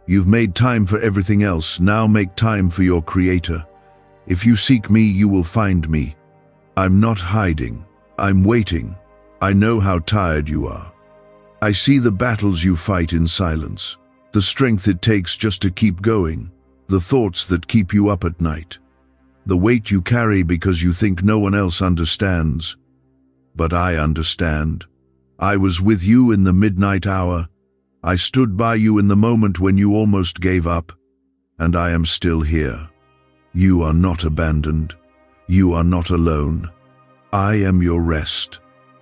You've made time for everything else, now make time for your Creator. If you seek me, you will find me. I'm not hiding, I'm waiting. I know how tired you are. I see the battles you fight in silence, the strength it takes just to keep going, the thoughts that keep you up at night, the weight you carry because you think no one else understands. But I understand. I was with you in the midnight hour. I stood by you in the moment when you almost gave up, and I am still here. You are not abandoned. You are not alone. I am your rest.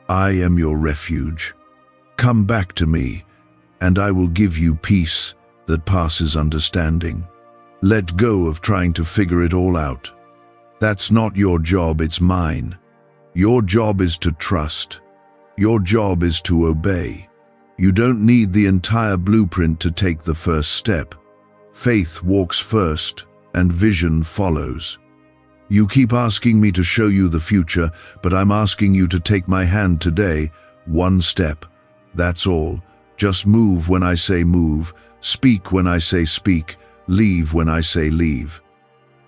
I am your refuge. Come back to me, and I will give you peace that passes understanding. Let go of trying to figure it all out. That's not your job, it's mine. Your job is to trust. Your job is to obey. You don't need the entire blueprint to take the first step. Faith walks first, and vision follows. You keep asking me to show you the future, but I'm asking you to take my hand today, one step. That's all. Just move when I say move, speak when I say speak, leave when I say leave.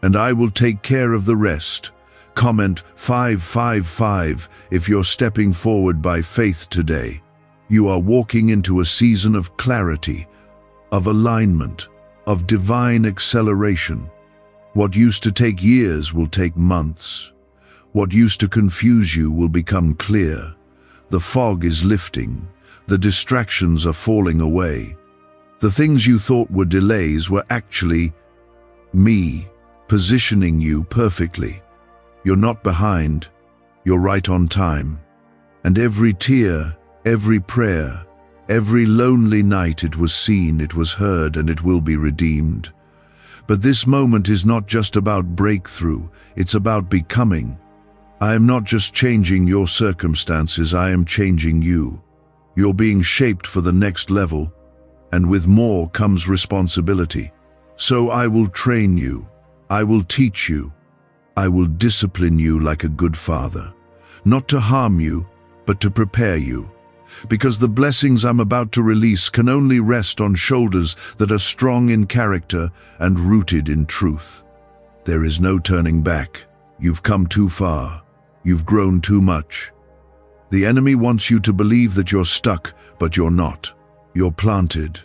And I will take care of the rest. Comment 555 if you're stepping forward by faith today. You are walking into a season of clarity, of alignment, of divine acceleration. What used to take years will take months. What used to confuse you will become clear. The fog is lifting. The distractions are falling away. The things you thought were delays were actually me positioning you perfectly. You're not behind. You're right on time. And every tear, every prayer, every lonely night it was seen, it was heard, and it will be redeemed. But this moment is not just about breakthrough, it's about becoming. I am not just changing your circumstances, I am changing you. You're being shaped for the next level, and with more comes responsibility. So I will train you, I will teach you, I will discipline you like a good father, not to harm you, but to prepare you. Because the blessings I'm about to release can only rest on shoulders that are strong in character and rooted in truth. There is no turning back. You've come too far. You've grown too much. The enemy wants you to believe that you're stuck, but you're not. You're planted,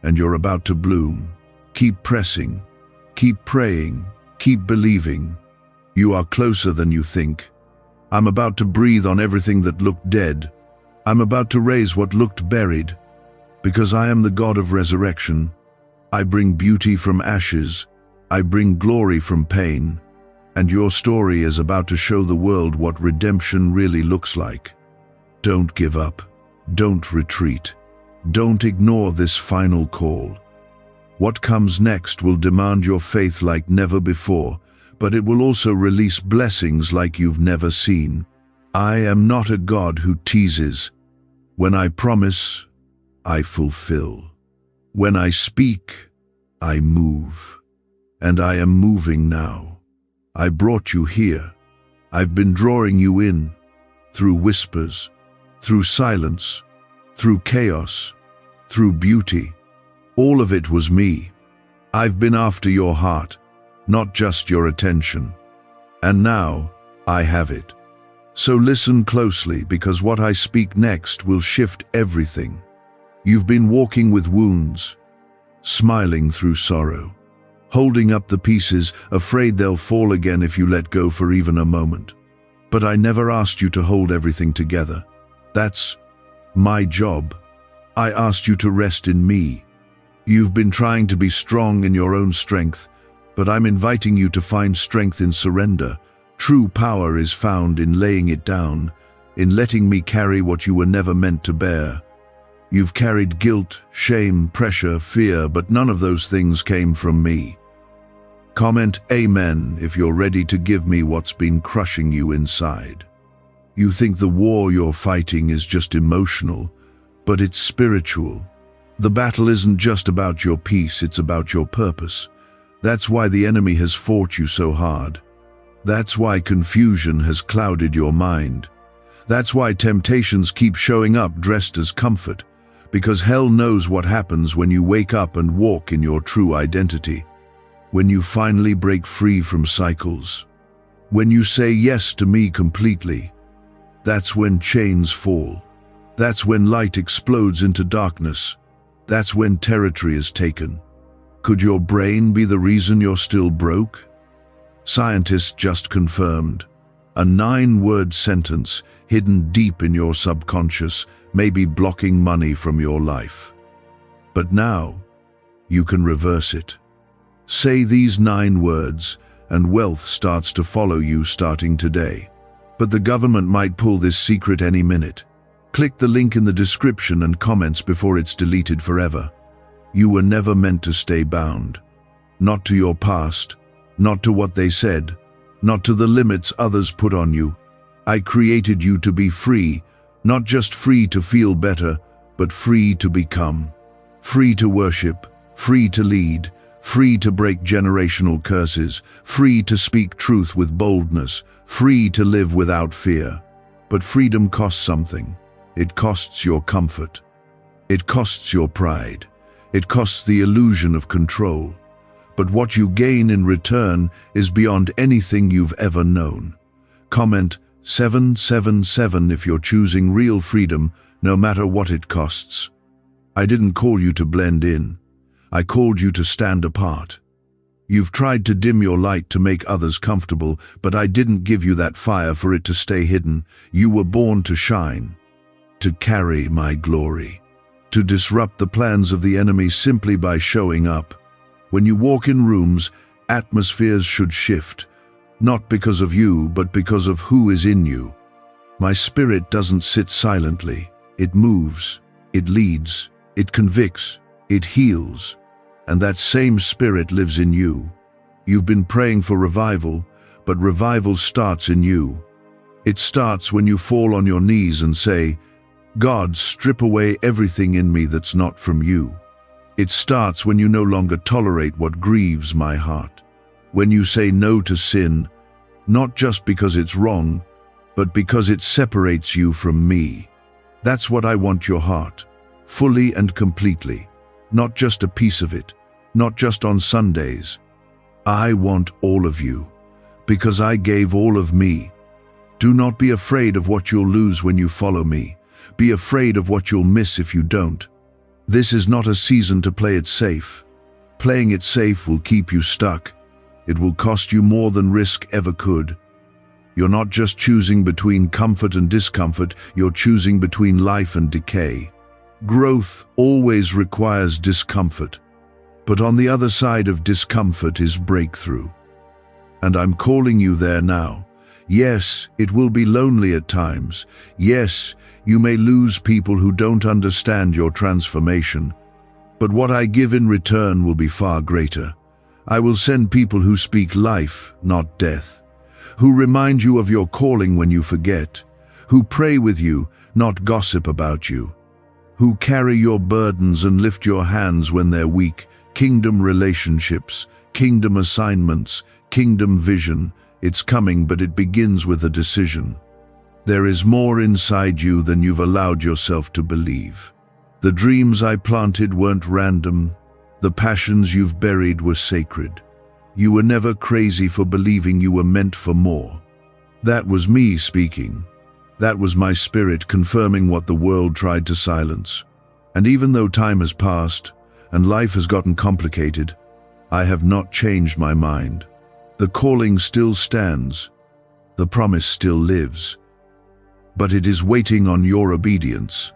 and you're about to bloom. Keep pressing, keep praying, keep believing. You are closer than you think. I'm about to breathe on everything that looked dead. I'm about to raise what looked buried. Because I am the God of resurrection. I bring beauty from ashes. I bring glory from pain. And your story is about to show the world what redemption really looks like. Don't give up. Don't retreat. Don't ignore this final call. What comes next will demand your faith like never before, but it will also release blessings like you've never seen. I am not a God who teases. When I promise, I fulfill. When I speak, I move. And I am moving now. I brought you here. I've been drawing you in, through whispers, through silence, through chaos, through beauty. All of it was me. I've been after your heart, not just your attention. And now, I have it. So listen closely, because what I speak next will shift everything. You've been walking with wounds, smiling through sorrow, holding up the pieces, afraid they'll fall again if you let go for even a moment. But I never asked you to hold everything together. That's my job. I asked you to rest in me. You've been trying to be strong in your own strength, but I'm inviting you to find strength in surrender. True power is found in laying it down, in letting me carry what you were never meant to bear. You've carried guilt, shame, pressure, fear, but none of those things came from me. Comment Amen if you're ready to give me what's been crushing you inside. You think the war you're fighting is just emotional, but it's spiritual. The battle isn't just about your peace, it's about your purpose. That's why the enemy has fought you so hard. That's why confusion has clouded your mind. That's why temptations keep showing up dressed as comfort. Because hell knows what happens when you wake up and walk in your true identity. When you finally break free from cycles. When you say yes to me completely. That's when chains fall. That's when light explodes into darkness. That's when territory is taken. Could your brain be the reason you're still broke? Scientists just confirmed. A 9-word sentence hidden deep in your subconscious may be blocking money from your life. But now, you can reverse it. Say these 9 words, and wealth starts to follow you starting today. But the government might pull this secret any minute. Click the link in the description and comments before it's deleted forever. You were never meant to stay bound. Not to your past, not to what they said, not to the limits others put on you. I created you to be free, not just free to feel better, but free to become. Free to worship, free to lead, free to break generational curses, free to speak truth with boldness, free to live without fear. But freedom costs something. It costs your comfort. It costs your pride. It costs the illusion of control. But what you gain in return is beyond anything you've ever known. Comment 777 if you're choosing real freedom, no matter what it costs. I didn't call you to blend in. I called you to stand apart. You've tried to dim your light to make others comfortable, but I didn't give you that fire for it to stay hidden. You were born to shine, to carry my glory, to disrupt the plans of the enemy simply by showing up. When you walk in rooms, atmospheres should shift, not because of you, but because of who is in you. My spirit doesn't sit silently. It moves, it leads, it convicts, it heals. And that same spirit lives in you. You've been praying for revival, but revival starts in you. It starts when you fall on your knees and say, God, strip away everything in me that's not from you. It starts when you no longer tolerate what grieves my heart. When you say no to sin, not just because it's wrong, but because it separates you from me. That's what I want your heart, fully and completely. Not just a piece of it, not just on Sundays. I want all of you, because I gave all of me. Do not be afraid of what you'll lose when you follow me. Be afraid of what you'll miss if you don't. This is not a season to play it safe. Playing it safe will keep you stuck. It will cost you more than risk ever could. You're not just choosing between comfort and discomfort, you're choosing between life and decay. Growth always requires discomfort, but on the other side of discomfort is breakthrough. And I'm calling you there now. Yes, it will be lonely at times. Yes, you may lose people who don't understand your transformation. But what I give in return will be far greater. I will send people who speak life, not death, who remind you of your calling when you forget, who pray with you, not gossip about you, who carry your burdens and lift your hands when they're weak. Kingdom relationships, kingdom assignments, kingdom vision. It's coming, but it begins with a decision. There is more inside you than you've allowed yourself to believe. The dreams I planted weren't random. The passions you've buried were sacred. You were never crazy for believing you were meant for more. That was me speaking. That was my spirit confirming what the world tried to silence. And even though time has passed and life has gotten complicated, I have not changed my mind. The calling still stands. The promise still lives. But it is waiting on your obedience.